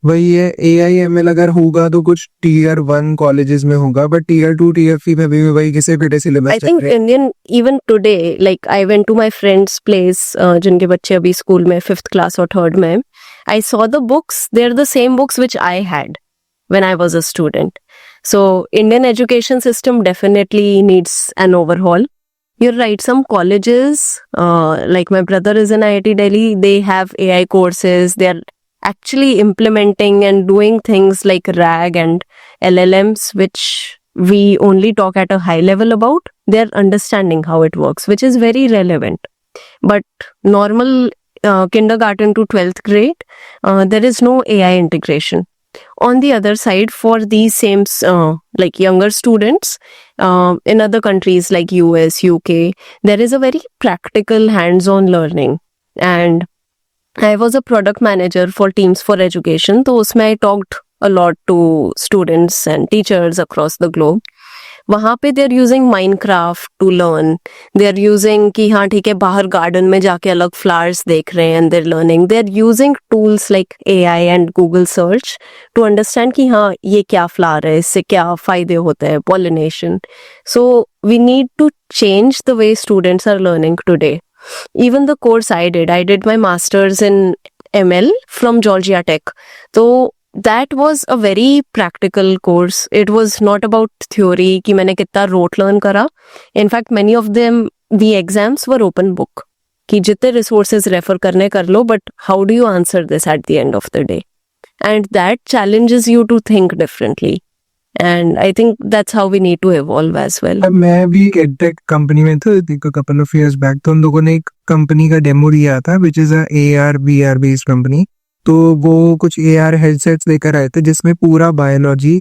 Speaker 3: वही है। AIML अगर होगा तो कुछ Tier 1 कॉलेजेस में होगा, बट Tier 2 Tier 3 में भी वही किसी भी syllabus
Speaker 2: I think Indian, even today, like I went to my friend's place, जिनके बच्चे अभी स्कूल में 5th class और 3rd में, I saw the books, they're the same books which I had when I was a student. So Indian education system definitely needs an overhaul. You're right, some colleges, like my brother is in IIT Delhi, they have AI courses, they are actually implementing and doing things like RAG and LLMs, which we only talk at a high level about. They're understanding how it works, which is very relevant. But normal kindergarten to 12th grade, there is no AI integration. On the other side, for these same like younger students in other countries like US, UK, there is a very practical hands-on learning. And I was a product manager for Teams for Education, तो उसमें I talked a lot to students and teachers across the globe. वहाँ पे they're using Minecraft to learn. They're using कि हाँ ठीक है, बाहर garden में जाके अलग flowers देख रहे हैं and they're learning. They're using tools like AI and Google search to understand कि हाँ ये क्या flower है, इससे क्या फायदे होते हैं, pollination. So we need to change the way students are learning today. Even the course I did my master's in ML from Georgia Tech. So that was a very practical course. It was not about theory कि मैंने कितना rote learn करा. In fact, many of them, the exams were open book. कि जितने resources refer करने कर लो, but how do you answer this at the end of the day? And that challenges you to think differently. And I think that's how we need to evolve as well.
Speaker 3: मैं भी एक edtech company में था couple of years back, तो हम लोगों ने एक कंपनी का डेमो लिया था which is a AR VR based company. तो वो कुछ AR हेडसेट्स लेकर आए थे जिसमें पूरा बायोलॉजी,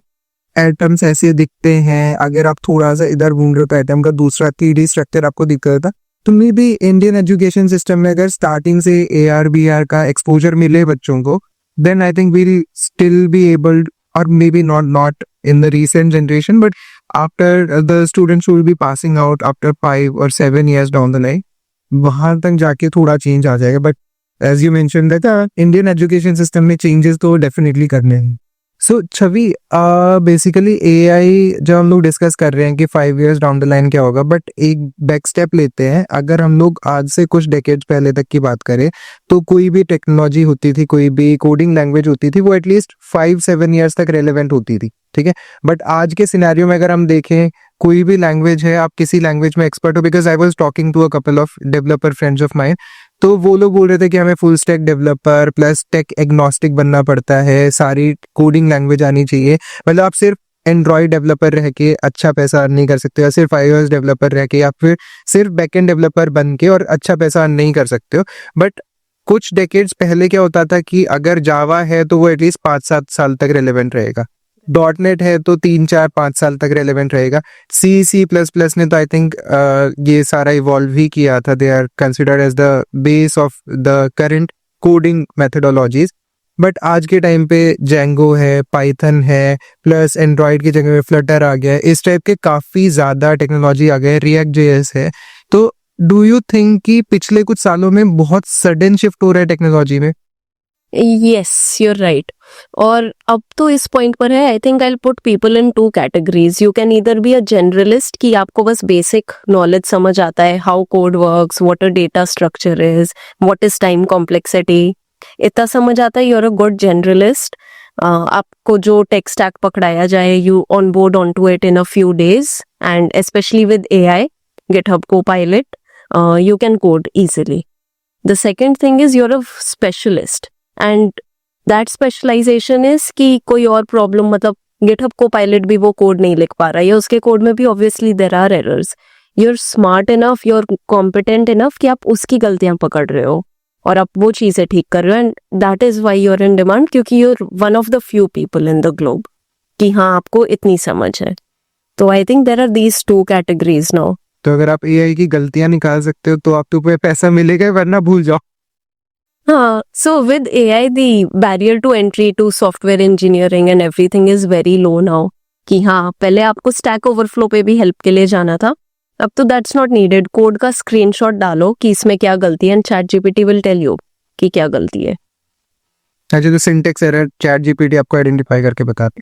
Speaker 3: एटम्स ऐसे दिखते हैं, अगर आप थोड़ा सा इधर घूम रहे हो तो एटम का दूसरा 3D स्ट्रक्चर आपको दिख रहा था, तो may be Indian education system में अगर स्टार्टिंग से AR BR का एक्सपोजर मिले बच्चों को, then I think we'll still be abled, or maybe not in the recent generation, but after the students who will be passing out after 5 or 7 years down the line, वहां तक जाके थोड़ा change आ जाएगा. But as you mention that Indian education system में changes तो definitely करने हैं. सो छवि, बेसिकली AI जब हम लोग डिस्कस कर रहे हैं कि 5 years डाउन द लाइन क्या होगा, बट एक बैक स्टेप लेते हैं. अगर हम लोग आज से कुछ डेकेड्स पहले तक की बात करें तो कोई भी टेक्नोलॉजी होती थी, कोई भी कोडिंग लैंग्वेज होती थी, वो एटलीस्ट 5-7 years तक रेलेवेंट होती थी. ठीक है, बट आज के सिनेरियो में अगर हम देखें, कोई भी लैंग्वेज है, आप किसी लैंग्वेज में एक्सपर्ट हो, because I was talking to a couple of developer friends of mine, तो वो लोग बोल रहे थे कि हमें full stack developer plus tech agnostic बनना पड़ता है, सारी कोडिंग लैंग्वेज आनी चाहिए. मतलब आप सिर्फ एंड्रॉइड डेवलपर रह के अच्छा पैसा अर्न नहीं कर सकते, या सिर्फ iOS डेवलपर रह के, या फिर सिर्फ बैकएंड डेवलपर बन के और अच्छा पैसा अर्न नहीं कर सकते हो. बट कुछ डेकेड्स पहले क्या होता था कि अगर जावा है तो वो एटलीस्ट 5-7 साल तक रेलेवेंट रहेगा, .NET है तो 3-4-5 साल तक रेलेवेंट रहेगा. C++ ने तो आई थिंक ये सारा इवॉल्व ही किया था. They are considered as the base of the current coding methodologies. But आज के टाइम पे Django है, पाइथन है, प्लस एंड्रॉइड की जगह में फ्लटर आ गया है. इस टाइप के काफी ज्यादा टेक्नोलॉजी आ गए, React.js है. तो डू यू थिंक कि पिछले कुछ सालों में बहुत सडन शिफ्ट हो रहा है टेक्नोलॉजी में?
Speaker 2: Yes, you're right. और अब तो इस पॉइंट पर है, I think I put people in 2 categories. You can either be a generalist कि आपको बस बेसिक नॉलेज समझ आता है, how code works, what a data structure is, what is time complexity, इतना समझ आता है, यूर अ गुड जनरलिस्ट. आपको जो टेक स्टैक पकड़ाया जाए, you on board on to it in a few days, and specially with AI, GitHub Copilot, you can code easily. The second thing is you're a specialist, and that specialization is कि कोई और problem, मतलब GitHub Copilot भी वो code नहीं लिख पा रहा है, या उसके कोड में भी obviously there are errors. You're smart enough, you're competent enough कि आप उसकी गलतियां पकड़ रहे हो और आप वो चीजें ठीक कर रहे हो, and that is why you're in demand, क्योंकि you're one of the few people in the globe कि हाँ आपको इतनी समझ है. तो I think there are these 2 categories now.
Speaker 3: तो अगर आप AI की गलतियां निकाल सकते हो तो आपको पे पैसा मिलेगा, वरना भूल जाओ.
Speaker 2: हाँ, so with AI, the barrier to entry to software engineering and everything is very low now. कि हाँ, पहले आपको Stack Overflow पे भी हेल्प के लिए जाना था, अब तो that's not needed. कोड का स्क्रीनशॉट डालो कि इसमें क्या गलती है, and ChatGPT will tell you कि क्या गलती है.
Speaker 3: अच्छा, तो सिंटेक्स एरर ChatGPT आपको आइडेंटिफाई करके बताते.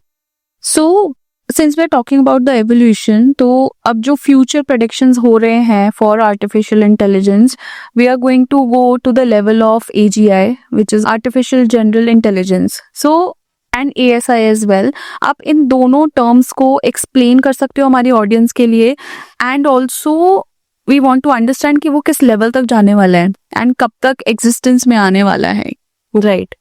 Speaker 4: So, since we're talking about the evolution, तो अब जो future predictions हो रहे हैं for artificial intelligence, we are going to go to the level of AGI, which is artificial general intelligence. So, and ASI as well. आप इन दोनों terms को explain कर सकते हो हमारी audience के लिए, and also we want to understand कि वो किस level तक जाने वाला है and कब तक existence में आने वाला है.
Speaker 2: Right.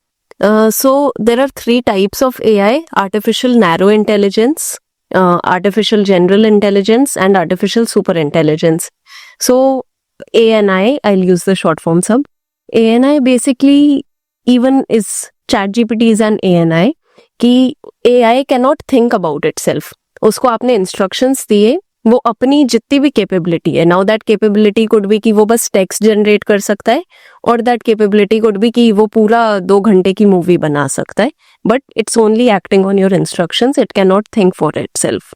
Speaker 2: So there are 3 types of AI: artificial narrow intelligence, artificial general intelligence, and artificial super intelligence. So ANI, I'll use the short form sub. ANI basically even is ChatGPT is an ANI कि AI cannot think about itself. उसको आपने instructions दिए, वो अपनी जितनी भी capability है, now that capability could be कि वो बस टेक्स्ट जनरेट कर सकता है, और दैट कैपेबिलिटी कुड बी कि वो पूरा 2 घंटे की मूवी बना सकता है, but it's only acting on your instructions, it can not think for itself.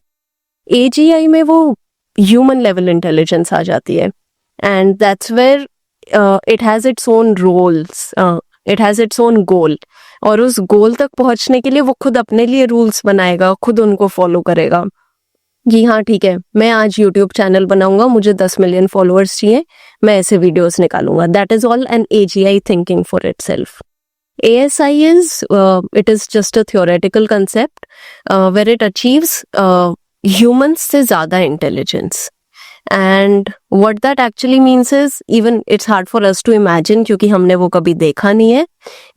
Speaker 2: AGI में वो ह्यूमन लेवल इंटेलिजेंस आ जाती है, and that's where it has its own roles, it has its own goal, और उस गोल तक पहुंचने के लिए वो खुद अपने लिए रूल्स बनाएगा, खुद उनको फॉलो करेगा. जी हाँ, ठीक है, मैं आज YouTube चैनल बनाऊंगा, मुझे 10 मिलियन फॉलोअर्स चाहिए, मैं ऐसे वीडियोस निकालूंगा. That is all an AGI thinking for itself. ASI is it is just a theoretical concept where it achieves humans से ज़्यादा intelligence. And what that actually means is, even it's hard for us to imagine क्योंकि हमने वो कभी देखा नहीं है,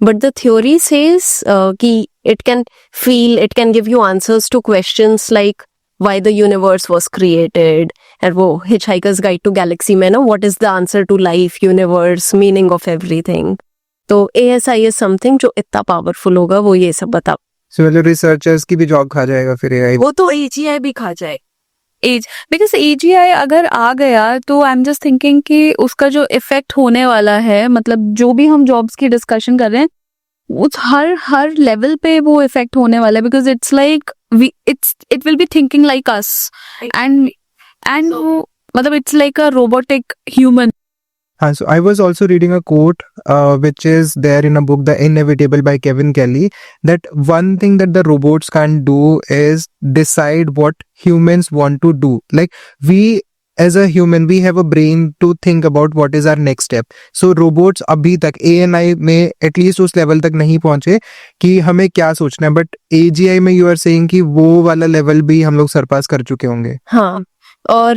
Speaker 2: but the theory says कि it can feel, it can give you answers to questions like why the universe was created, and वो Hitchhiker's Guide to Galaxy में ना, what is the answer to life, universe, meaning of everything. तो ASI is something जो इतना powerful होगा, वो ये सब बता.
Speaker 3: सो रिसर्चर्स की भी जॉब खा जाएगा फिर AI.
Speaker 2: वो तो AGI भी खा जाए.
Speaker 1: एज बिकॉज AGI अगर आ गया तो आई एम जस्ट थिंकिंग कि उसका जो इफेक्ट होने वाला है, मतलब जो भी हम जॉब्स की डिस्कशन कर रहे हैं उस हर लेवल पे वो इफेक्ट होने वाला है, because it's like it will be thinking like us and मतलब it's like a robotic human.
Speaker 3: So I was also reading a quote, which is there in a book, The Inevitable by Kevin Kelly, that one thing that the robots can't do is decide what humans want to do. Like we, as a human, we have a brain to think about what is our next step. So robots अभी तक ANI में at least उस level तक नहीं पहुंचे कि हमें क्या सोचना है, but AGI में you are saying कि वो वाला level भी हम लोग सरपास कर चुके होंगे.
Speaker 2: हाँ, और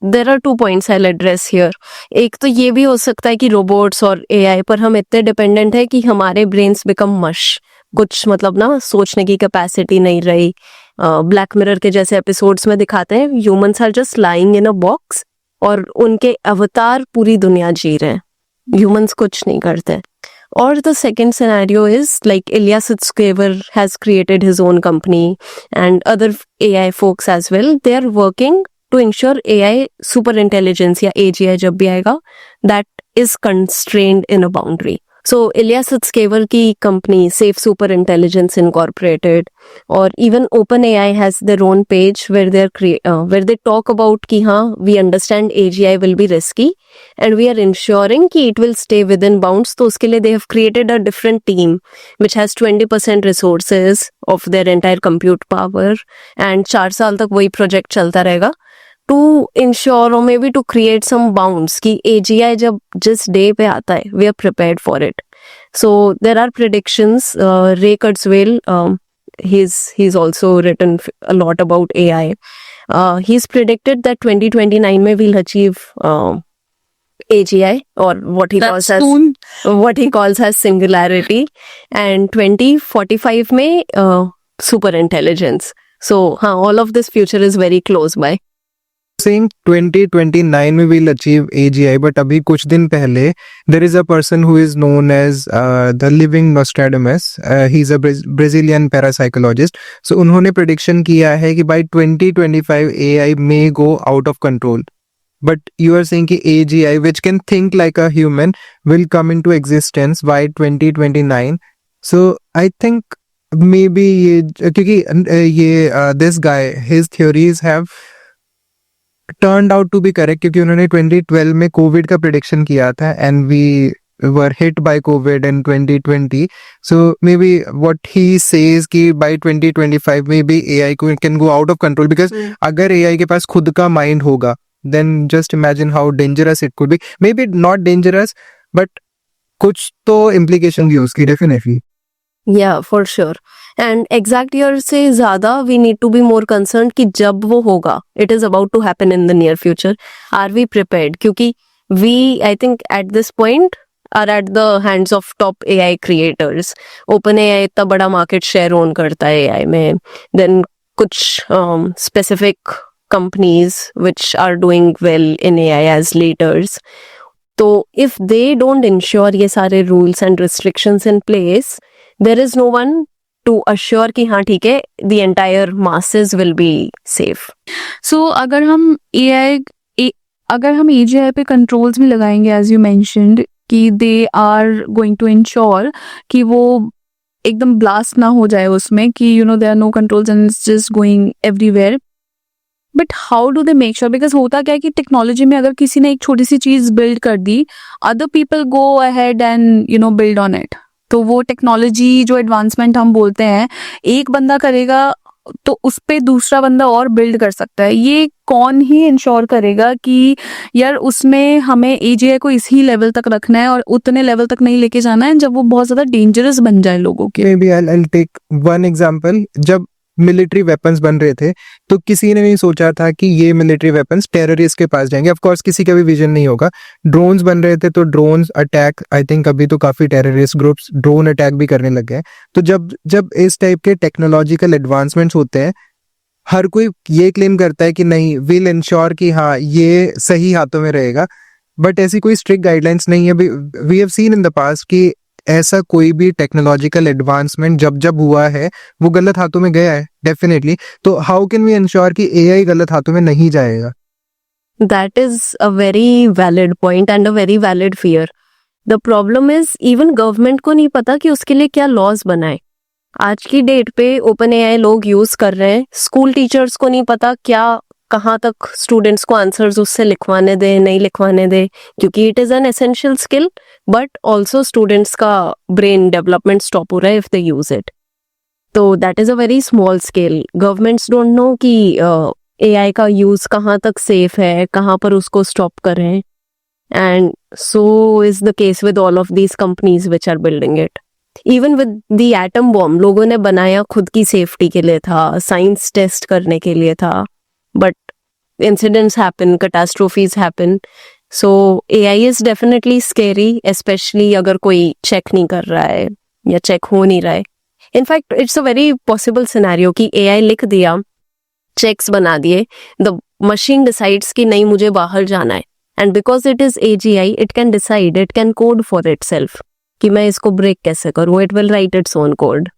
Speaker 2: there are 2 points I address here. एक तो ये भी हो सकता है कि रोबोट्स और एआई पर हम इतने डिपेंडेंट है कि हमारे ब्रेन्स बिकम मश, कुछ मतलब ना सोचने की कैपेसिटी नहीं रही. ब्लैक मिरर के जैसे एपिसोड्स में दिखाते हैं humans are just lying in a box और उनके अवतार पूरी दुनिया जी रहे हैं, ह्यूमंस कुछ नहीं करते. Or the second scenario is like Ilya Sutskever has created his own company and other AI folks as well. They are working to ensure AI super intelligence या AGI जब भी आएगा that is constrained in a boundary. So Ilya Sutskever की company Safe Super Intelligence Incorporated और even OpenAI has their own page where they talk about कि हाँ we understand AGI will be risky and we are ensuring कि it will stay within bounds. तो उसके लिए they have created a different team which has 20% resources of their entire compute power and 4 साल तक वही project चलता रहेगा to ensure or maybe to create some bounds कि AGI जब जिस day पे आता है we are prepared for it. So there are predictions. Ray Kurzweil, he's also written a lot about AI. He's predicted that 2029 में we'll achieve AGI or what he calls as singularity, and 2045 में super intelligence. So हाँ, all of this future is very close by.
Speaker 3: Saying 2029 में we'll achieve AGI, but अभी कुछ दिन पहले there is a person who is known as the living Nostradamus. He's a Brazilian parapsychologist. So उन्होंने prediction किया है कि by 2025 AI may go out of control. But you are saying कि AGI, which can think like a human, will come into existence by 2029. So I think maybe क्योंकि ये this guy, his theories have turned out to be correct क्योंकि उन्होंने 2012 में Covid का prediction किया था and we were hit by COVID in 2020. So maybe what he says कि by 2025 maybe AI can go out of control because अगर AI के पास खुद का माइंड होगा then just imagine how dangerous it could be. Maybe not dangerous but कुछ तो implication भी उसकी definitely.
Speaker 2: Yeah, for sure. And exact year से ज़्यादा we need to be more concerned कि जब वो होगा, it is about to happen in the near future. Are we prepared? क्योंकि we, I think at this point, are at the hands of top AI creators. OpenAI इतना बड़ा market share own करता है AI में. Then कुछ specific companies which are doing well in AI as leaders. तो if they don't ensure ये सारे rules and restrictions in place, there is no one to assure कि हाँ ठीक है the entire masses will be safe.
Speaker 1: So अगर हम AGI पे कंट्रोल्स भी लगाएंगे as you mentioned कि they are going to ensure कि वो एकदम ब्लास्ट ना हो जाए उसमें कि there are no controls and it's just going everywhere. But how do they make sure? Because होता क्या है कि टेक्नोलॉजी में अगर किसी ने एक छोटी सी चीज बिल्ड कर दी, other people go ahead and build on it. तो वो टेक्नोलॉजी जो एडवांसमेंट हम बोलते हैं, एक बंदा करेगा तो उस पे दूसरा बंदा और बिल्ड कर सकता है. ये कौन ही इंश्योर करेगा कि यार उसमें हमें एजीआई को इसी लेवल तक रखना है और उतने लेवल तक नहीं लेके जाना है जब वो बहुत ज्यादा डेंजरस बन जाए लोगों के.
Speaker 3: Maybe I'll take one example. जब मिलिट्री वेपन्स बन रहे थे तो किसी ने नहीं सोचा था कि ये मिलिट्री वेपन्स टेररिस्ट के पास जाएंगे. ऑफ कोर्स किसी का भी विजन नहीं होगा. ड्रोन्स बन रहे थे तो ड्रोन्स अटैक, आई थिंक अभी तो काफी टेररिस्ट ग्रुप्स ड्रोन अटैक भी करने लग गए. तो जब इस टाइप के टेक्नोलॉजिकल एडवांसमेंट्स होते हैं, हर कोई ये क्लेम करता है कि नहीं, विल इंश्योर कि हाँ ये सही हाथों में रहेगा. बट ऐसी कोई स्ट्रिक्ट गाइडलाइंस नहीं है. We have seen in the past कि ऐसा कोई भी टेक्नोलॉजिकल एडवांसमेंट जब जब हुआ है वो गलत हाथों में गया है डेफिनेटली. तो हाउ कैन वी इंश्योर कि एआई गलत हाथों में नहीं जाएगा?
Speaker 2: That is a very valid point and a very valid fear. The problem is even government को नहीं पता कि उसके लिए क्या laws बनाए. आज की डेट पे OpenAI लोग यूज कर रहे हैं. स्कूल टीचर्स को नहीं पता क्या कहाँ तक स्टूडेंट्स को आंसर्स उससे लिखवाने दे नहीं लिखवाने दे, क्योंकि it is an essential skill. But also students का ब्रेन डेवलपमेंट स्टॉप हो रहा है इफ दे यूज इट. तो that is a very small scale. Governments don't know कि AI का यूज कहाँ तक सेफ है, कहाँ पर उसको स्टॉप करें. And so is the case with all of these companies which are building it. Even with the atom bomb लोगों ने बनाया खुद की सेफ्टी के लिए था, साइंस टेस्ट करने के लिए था, but incidents happen, catastrophes happen. So AI is definitely scary, especially अगर कोई check नहीं कर रहा है या check हो नहीं रहा है. In fact, it's a very possible scenario कि AI लिख दिया, checks बना दिए, the machine decides कि नहीं मुझे बाहर जाना है, and because it is AGI, it can decide, it can code for itself कि मैं इसको break कैसे करूँ. It will write its own code.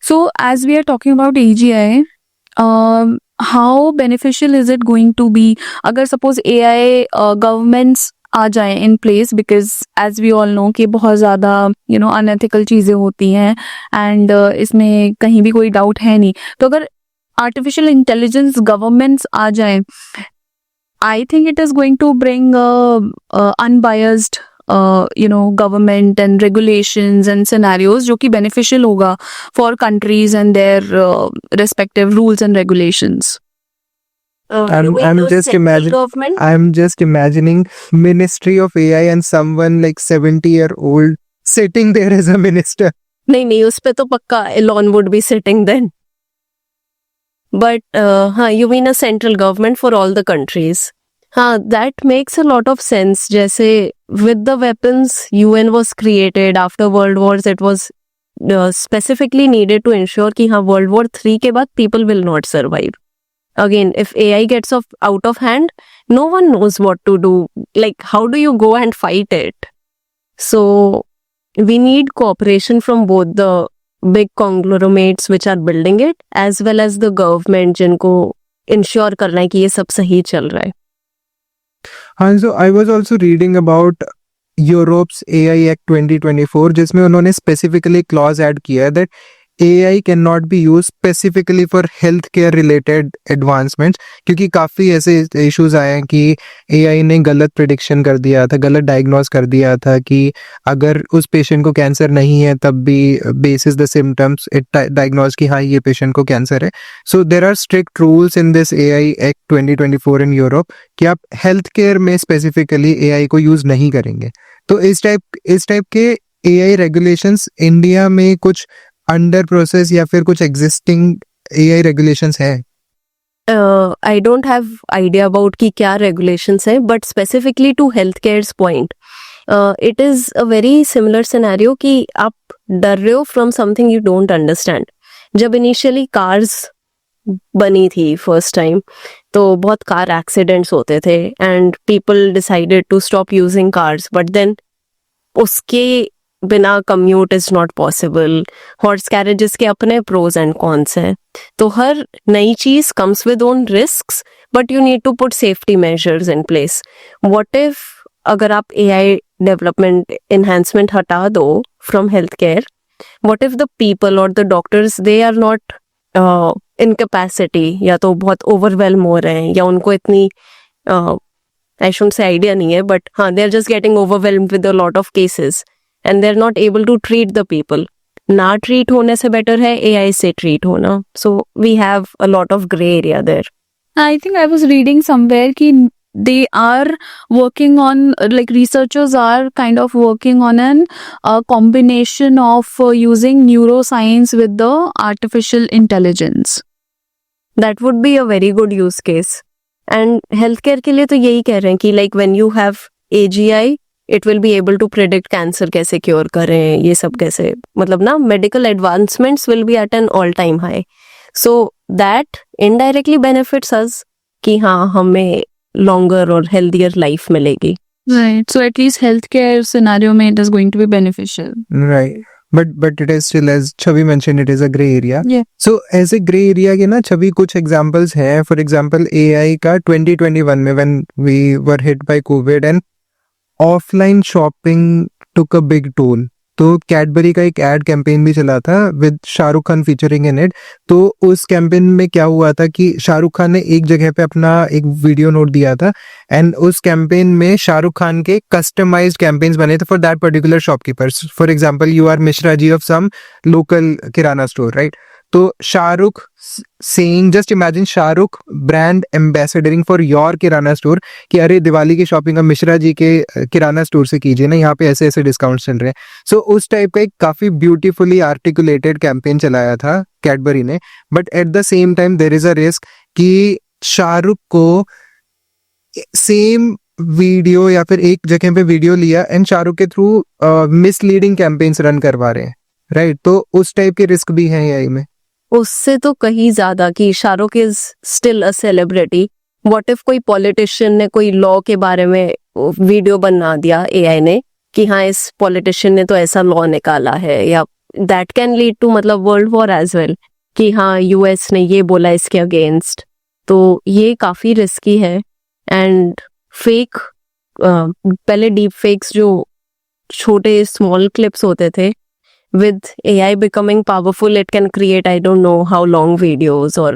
Speaker 4: So as we are talking about AGI, how beneficial is it going to be अगर suppose AI governments आ जाए in place, because as we all know कि बहुत ज़्यादा unethical चीज़ें होती हैं and इसमें कहीं भी कोई doubt है नहीं. तो अगर artificial intelligence governments आ जाए, I think it is going to bring unbiased government and regulations and scenarios जो कि beneficial होगा for countries and their respective rules and regulations.
Speaker 3: I'm just imagining Ministry of AI and someone like 70-year-old sitting there as a minister.
Speaker 2: नहीं उस पे तो पक्का Elon would be sitting then. But हाँ, you mean a central government for all the countries. हाँ, that makes a lot of sense. जैसे with the weapons UN was created after World Wars, it was specifically needed to ensure कि हाँ World War III के बाद people will not survive. Again, if AI gets out of hand, no one knows what to do. Like, how do you go and fight it? So we need cooperation from both the big conglomerates which are building it as well as the government जिनको ensure करना है कि ये सब सही चल रहा है.
Speaker 3: हाँ, so I was also reading about Europe's AI Act 2024 जिसमें उन्होंने specifically clause add किया है that AI cannot be used specifically for healthcare related advancements, क्योंकि काफ़ी ऐसे issues आए हैं कि AI ने गलत prediction कर दिया था, गलत diagnose कर दिया था कि अगर उस patient को cancer नहीं है तब भी basis the symptoms it diagnose कि हाँ ये patient को cancer है. So there are strict rules in this AI Act 2024 in Europe कि आप healthcare में specifically AI को use नहीं करेंगे. तो इस टाइप के AI regulations इंडिया में कुछ अंडर प्रोसेस या फिर कुछ एग्जिस्टिंग AI regulations है?
Speaker 2: I don't have idea about कि क्या regulations है, but specifically to healthcare's point, it is a very similar scenario कि आप डर रहे हो from something you don't understand. जब initially cars बनी थी first time, तो बहुत car accidents होते थे and people decided to stop using cars, but then उसके बिना commute is not possible. Horse carriages के अपने प्रोज एंड कॉन्स हैं. तो हर नई चीज comes with own risks, but you need to put safety measures in place. What if अगर आप AI डेवलपमेंट एनहांसमेंट हटा दो from health care, what if the people और the doctors they are not in capacity, या तो बहुत overwhelm हो रहे हैं या उनको इतनी आई शुड से आइडिया नहीं है, बट हाँ they are just getting overwhelmed with a lot of cases and they're not able to treat the people. ना treat होने से better है AI से treat होना. So we have a lot of gray area there.
Speaker 4: I think I was reading somewhere कि they are working on, like researchers are kind of working on an combination of using neuroscience with the artificial intelligence.
Speaker 2: That would be a very good use case. And healthcare के लिए तो यही कह रहे हैं कि like when you have AGI, it will be able to predict cancer कैसे cure करें, ये सब कैसे, मतलब ना medical advancements will be at an all time high. So that indirectly benefits us कि हाँ हमें longer और healthier life मिलेगी.
Speaker 1: Right. So at least healthcare scenario mein it is going to be beneficial.
Speaker 3: Right. But it is still, as Chavi mentioned, it is a gray area.
Speaker 1: Yeah.
Speaker 3: So ऐसे gray area के ना छवि कुछ examples हैं. For example, AI का 2021 में when we were hit by COVID and offline shopping took a big toll. तो Cadbury का एक एड कैंपेन भी चला था with Shahrukh Khan featuring in it. तो उस कैंपेन में क्या हुआ था कि शाहरुख खान ने एक जगह पे अपना एक वीडियो नोट दिया था एंड उस कैंपेन में शाहरुख खान के कस्टमाइज्ड कैंपेन्स बने थे for that particular shopkeepers. For example, you are Mishra ji of some local kirana store, right? तो Shahrukh saying, just imagine Shahrukh brand ambassadoring for your kirana store कि अरे दिवाली की शॉपिंग अब मिश्रा जी के किराना स्टोर से कीजिए ना, यहाँ पे ऐसे ऐसे डिस्काउंट चल रहे हैं. सो उस टाइप का एक काफी ब्यूटीफुली आर्टिकुलेटेड कैंपेन चलाया था कैडबरी ने. But at the same time there is a risk कि शाहरुख को सेम वीडियो या फिर एक जगह पे वीडियो लिया एंड शाहरुख के थ्रू मिसलीडिंग कैंपेन्स रन करवा रहे हैं, राइट? तो उस टाइप के रिस्क भी हैं एआई में.
Speaker 2: उससे तो कहीं ज्यादा कि Shahrukh is still a celebrity. What if कोई पॉलिटिशियन ने कोई लॉ के बारे में वीडियो बना दिया एआई ने कि हाँ इस पॉलिटिशियन ने तो ऐसा लॉ निकाला है, या दैट कैन लीड टू मतलब वर्ल्ड वॉर एज वेल कि हाँ यूएस ने ये बोला इसके अगेंस्ट. तो ये काफी रिस्की है. एंड फेक पहले डीप फेक्स जो छोटे स्मॉल क्लिप्स होते थे, with AI becoming powerful, it can create I don't know how long videos or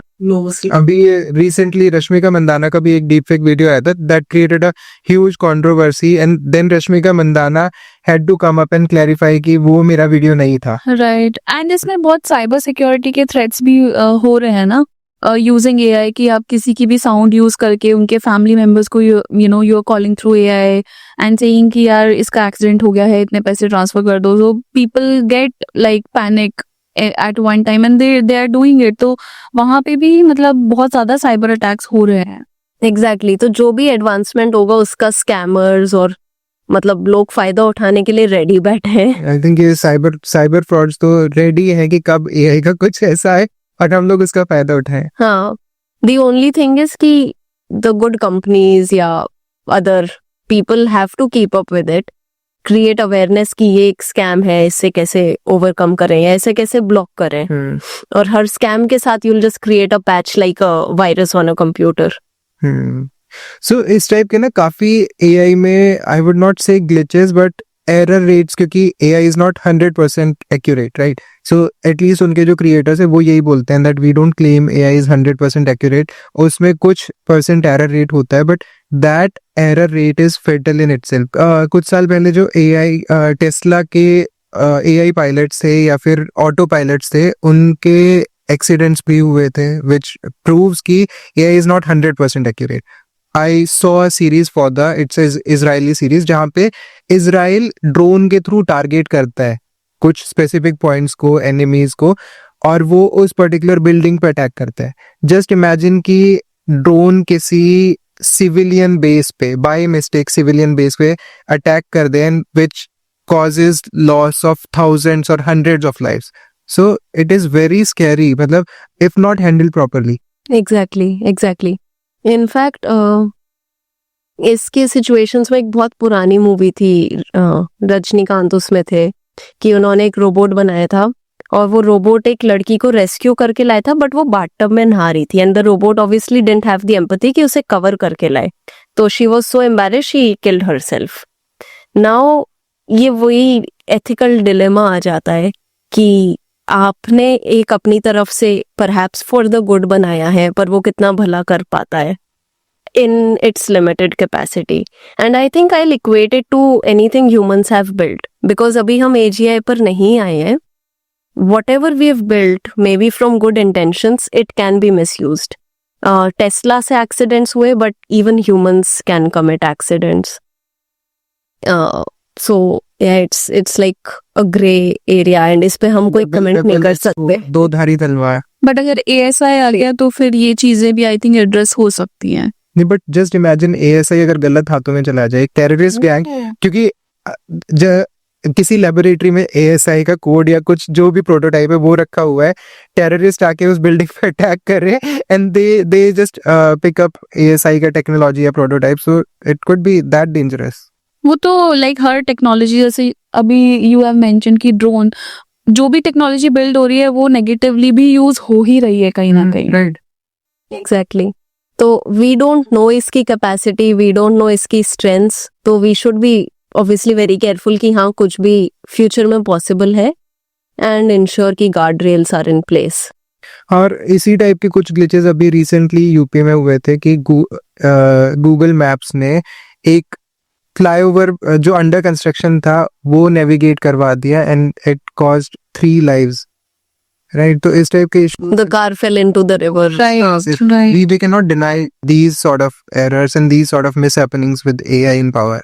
Speaker 3: अभी रिसेंटली रश्मिका मंदाना का भी एक डीप फेक वीडियो आया था that created a huge controversy and then Rashmika Mandanna had to come up and clarify कि वो मेरा video नहीं था.
Speaker 1: राइट. एंड इसमें बहुत साइबर सिक्योरिटी के थ्रेट्स भी हो रहे हैं ना, यूजिंग एआई कि आप किसी की भी साउंड यूज करके उनके फैमिली मेंबर्स को you are calling through AI and saying कि यार इसका एक्सीडेंट हो गया है, इतने पैसे ट्रांसफर कर दो. So people get like panic at one time and they are doing it. तो वहां पे भी मतलब बहुत ज्यादा साइबर अटैक्स हो रहे हैं.
Speaker 2: एग्जैक्टली. तो जो भी एडवांसमेंट होगा उसका स्कैमर्स और मतलब लोग फायदा उठाने के लिए रेडी बैठे हैं.
Speaker 3: आई थिंक ये साइबर फ्रॉड्स तो रेडी है कि कब एआई का कुछ ऐसा है और हम लोग उसका फायदा उठाएं.
Speaker 2: हाँ, द ओनली थिंग इज कि द गुड कंपनीज या other people have to keep up with it, create awareness कि ये एक स्कैम है, इससे कैसे ओवरकम करें या ऐसे कैसे ब्लॉक करें. और हर स्कैम के साथ you'll just create a patch like a virus on a computer.
Speaker 3: So इस टाइप के ना काफी एआई में I would not say glitches but error rates, क्योंकि AI is not 100% accurate, right? So at least उनके जो क्रिएटर्स है वो यही बोलते हैं that we don't claim AI is 100% accurate. उसमें कुछ परसेंट एरर रेट होता है but that error rate is fatal in itself. कुछ साल पहले जो एआई टेस्ला के एआई पायलट्स थे या फिर ऑटो पायलट्स थे, उनके एक्सीडेंट्स भी हुए थे विच प्रूव्स कि AI is not 100% accurate. I saw a series for it's a Israeli series जहाँ पे इजराइल ड्रोन के थ्रू टारगेट करता है कुछ स्पेसिफिक पॉइंट्स को, एनिमीज को, और वो उस पर्टिकुलर बिल्डिंग पे अटैक करता है. जस्ट इमेजिन कि ड्रोन किसी सिविलियन बेस पे बाय मिस्टेक सिविलियन बेस पे अटैक कर दे and which causes loss of thousands or hundreds of lives. So it is very scary, मतलब if not handled properly.
Speaker 2: Exactly. In fact इसके situations में एक बहुत पुरानी मूवी थी, रजनीकांत उसमें थे, कि उन्होंने एक रोबोट बनाया था और वो रोबोट एक लड़की को रेस्क्यू करके लाया था बट वो बाथटब में नहा रही थी and the robot obviously didn't have the empathy कि उसे कवर करके लाए. तो she was so embarrassed she killed herself. Now ये वही एथिकल डिलेमा आ जाता है कि आपने एक अपनी तरफ से परहैप्स फॉर द गुड बनाया है पर वो कितना भला कर पाता है in its limited capacity. And I think I'll equate it to anything humans have built. Because अभी हम AGI पर नहीं आए हैं. Whatever we have built, maybe from good intentions, it can be misused. Tesla से accidents हुए, but even humans can commit accidents. So yeah, it's like a gray area, and इस पे हम कोई कमेंट नहीं कर सकते.
Speaker 3: दो धारी तलवार.
Speaker 1: बट अगर ASI आ गया तो फिर ये चीजें भी आई थिंक एड्रेस हो सकती हैं.
Speaker 3: नहीं, बट जस्ट इमेजिन ASI अगर गलत हाथों में चला जाए, टेररिस्ट गैंग, क्योंकि किसी लेबोरेटरी में ASI का कोड या कुछ जो भी प्रोटोटाइप है वो रखा हुआ है, टेररिस्ट आके उस बिल्डिंग पे अटैक कर रहे हैं and they just pick up ASI का टेक्नोलॉजी या prototype. So it could be that dangerous.
Speaker 4: वो तो लाइक हर टेक्नोलॉजी, जैसे अभी यू हैव मेंशन कि ड्रोन, जो भी टेक्नोलॉजी बिल्ड हो रही है वो नेगेटिवली भी यूज हो ही रही है कहीं ना कहीं.
Speaker 3: राइट.
Speaker 2: एग्जैक्टली. तो वी डोंट नो इसकी कैपेसिटी, वी डोंट नो इसकी स्ट्रेंथ्स, तो we should be obviously very careful कि हाँ कुछ भी फ्यूचर में पॉसिबल है, एंड इंश्योर कि guardrails are in place.
Speaker 3: और इसी टाइप के कुछ ग्लिचेस अभी रिसेंटली यूपी में हुए थे कि गूगल मैप्स ने एक फ्लाईओवर जो अंडर कंस्ट्रक्शन था वो नेविगेट करवा दिया and it caused 3 lives. Right. तो इस टाइप के issues
Speaker 2: the car fail into the river.
Speaker 3: we cannot deny these sort of errors and these sort of mishappenings with AI in power.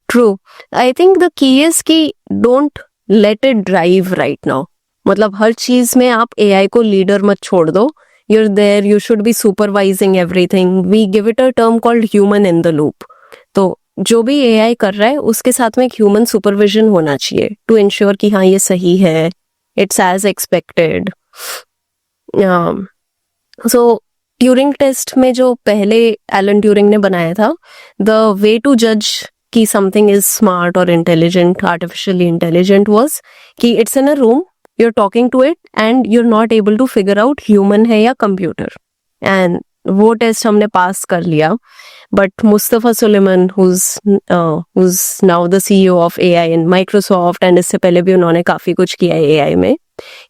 Speaker 2: True. I think the key is कि don't let it drive right now. मतलब हर चीज में आप AI को leader मत छोड़ दो. You're there, you should be supervising everything. We give it a term called human in the loop. तो जो भी AI कर रहा है उसके साथ में एक ह्यूमन सुपरविजन होना चाहिए टू इंश्योर कि हाँ ये सही है, it's as expected. So Turing test में जो पहले एलन ट्यूरिंग ने बनाया था, द वे टू जज कि समथिंग इज स्मार्ट और इंटेलिजेंट, आर्टिफिशियली इंटेलिजेंट, वाज कि it's in a room, you are talking to it and you are not able to figure out human है या कंप्यूटर. एंड वो टेस्ट हमने पास कर लिया. But Mustafa Suleyman who's now the CEO of AI in Microsoft, and इससे पहले भी उन्होंने काफी कुछ किया है AI में,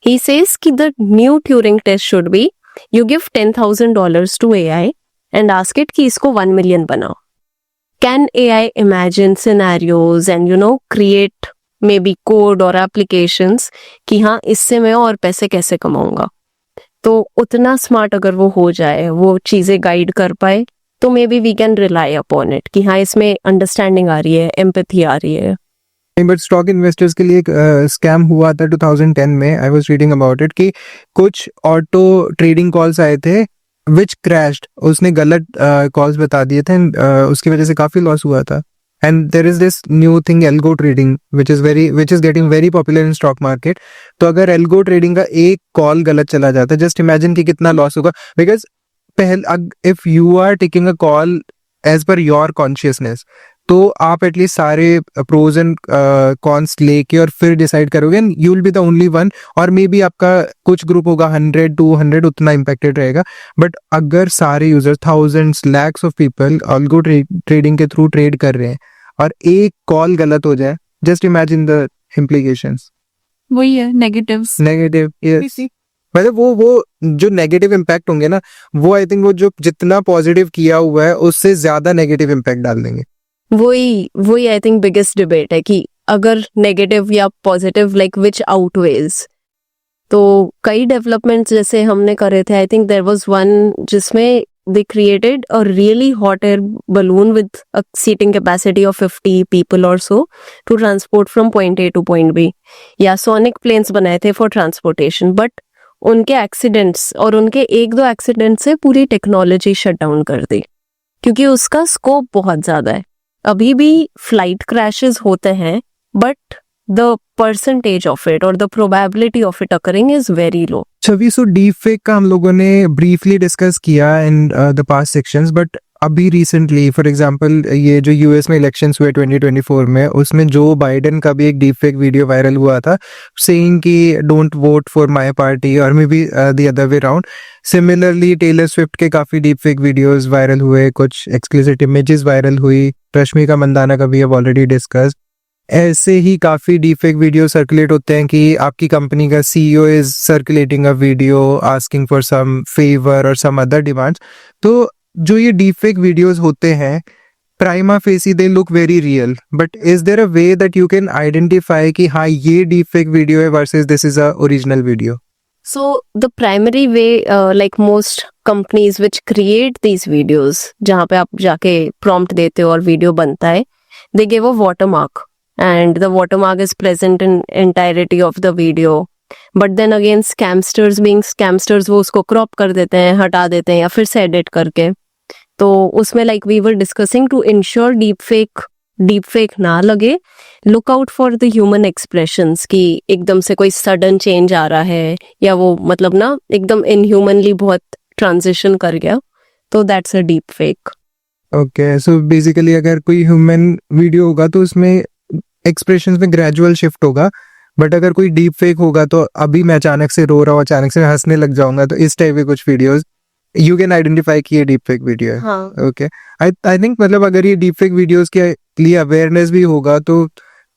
Speaker 2: he says कि the new Turing test should be you give $10,000 to AI and ask it कि इसको 1 million बनाओ. Can AI imagine scenarios and create maybe code or applications कि हाँ इससे मैं और पैसे कैसे कमाऊंगा. तो उतना स्मार्ट अगर वो हो जाए, वो चीजें गाइड कर पाए, तो maybe we can rely upon it कि हाँ इसमें अंडरस्टैंडिंग आ रही है, एम्पैथी आ रही है.
Speaker 3: बट स्टॉक इन्वेस्टर्स के लिए एक स्कैम हुआ था 2010 में. I was reading about it कि कुछ ऑटो ट्रेडिंग कॉल्स आए थे विच क्रैश्ड. उसने गलत कॉल्स बता दिए थे एंड उसकी वजह से काफी लॉस हुआ था. And there is this new thing algo trading which is getting very popular in stock market. तो अगर एल्गो ट्रेडिंग का एक कॉल गलत चला जाता है, जस्ट इमेजिन कि कितना लॉस होगा. Because if you are taking a call as per your consciousness, तो आप एटलीस्ट सारे प्रोज एंड कॉन्स लेके और फिर डिसाइड करोगे and you will be the only one. और मे बी आपका कुछ ग्रुप होगा 100-200 उतना इम्पैक्टेड रहेगा. बट अगर सारे users thousands lakhs of people algo trading के थ्रू ट्रेड कर रहे हैं और एक कॉल गलत हो जाए, जस्ट इमेजिन द इम्प्लीकेशंस.
Speaker 4: वही है नेगेटिव्स.
Speaker 3: नेगेटिव. मतलब वो जो नेगेटिव इम्पैक्ट होंगे ना, वो आई थिंक वो जो जितना पॉजिटिव किया हुआ है उससे ज्यादा नेगेटिव इम्पैक्ट डाल देंगे.
Speaker 2: वही आई थिंक बिगेस्ट डिबेट है कि अगर नेगेटिव या पॉजिटिव लाइक विच आउटवेज. तो कई डेवलपमेंट्स जैसे हमने करे थे, I think there was one जिसमें they created a really hot air balloon with a seating capacity of 50 people or so to transport from point A to point B. या sonic planes बनाए थे for transportation, but उनके accidents और उनके 1-2 accident से पूरी technology shut down कर दी, क्योंकि उसका स्कोप बहुत ज्यादा है. अभी भी फ्लाइट क्रैशेस होते हैं, but the percentage of it और the probability of it occurring is very low.
Speaker 3: Chhavi, so deep fake का हम लोगों ने ब्रीफली डिस्कस किया in the past sections. But अभी रिसेंटली फॉर एग्जांपल ये जो यूएस में इलेक्शंस हुए 2024 में, उसमें जो बाइडेन का भी एक डीप फेक वीडियो वायरल हुआ था सेइंग कि don't vote for my party और may be the other way round. Similarly Taylor Swift के काफी डीप फेक वीडियोस वायरल हुए, कुछ एक्सक्लूसिव इमेजेस वायरल हुई. रश्मिका मंदाना का भी हैव ऑलरेडी डिस्कस्ड. ऐसे ही काफी डीपफेक वीडियो सर्कुलेट होते हैं कि आपकी कंपनी का CEO is circulating a video asking for some favour और सम अदर डिमांड्स. तो जो ये डीपफेक वीडियोस होते हैं, prima facie they look very real, but is there a way that you can identify कि हाँ ये डीपफेक वीडियो है versus this is a original video?
Speaker 2: So the primary way, like most companies which create these videos, जहाँ पे आप जाके prompt देते हो और वीडियो बनता है, they give a watermark and the watermark is present in entirety of the video. But then again scamsters being scamsters वो उसको crop कर देते हैं, हटा देते हैं या फिर से edit करके. तो उसमें like we were discussing to ensure deepfake ना लगे, look out for the human expressions कि एकदम से कोई सडन चेंज आ रहा है या वो मतलब ना एकदम इनह्यूमनली बहुत ट्रांजिशन कर गया, तो that's a deep fake.
Speaker 3: Okay, so basically अगर कोई ह्यूमन वीडियो होगा तो उसमें एक्सप्रेशंस में ग्रेजुअल शिफ्ट होगा, बट अगर कोई डीप फेक होगा तो अभी मैं अचानक से रो रहा हूँ, अचानक से हंसने लग जाऊंगा, तो इस टाइप के कुछ वीडियोस यू कैन आइडेंटिफाई कि ये डीप फेक वीडियो है.
Speaker 2: हाँ.
Speaker 3: ओके, आई थिंक मतलब अगर ये डीप फेक वीडियोस के लिए अवेयरनेस भी होगा तो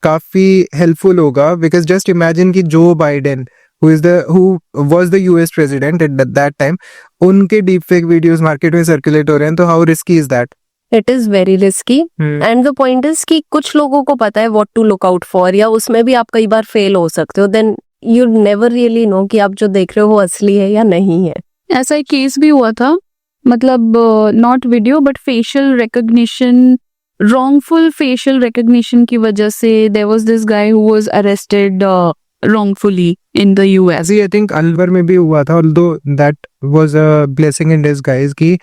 Speaker 3: काफी हेल्पफुल होगा, बिकॉज जस्ट इमेजिन कि Joe Biden who was the US president at that time, उनके डीप फेक वीडियोस मार्केट में सर्कुलेट हो रहे हैं, तो how risky is that?
Speaker 2: It is very risky and the point is कि कुछ लोगों को पता है what to look out for, या उसमें भी आप कई बार फेल हो सकते हो. Then you never really know कि आप जो देख रहे हो वो असली है या नहीं है.
Speaker 1: ऐसा एक केस भी हुआ था, मतलब not video but facial recognition, wrongful facial recognition की वजह से there was this guy who was arrested wrongfully in the US.
Speaker 3: ऐसे आई थिंक अलवर में भी हुआ था, although that was a blessing in disguise कि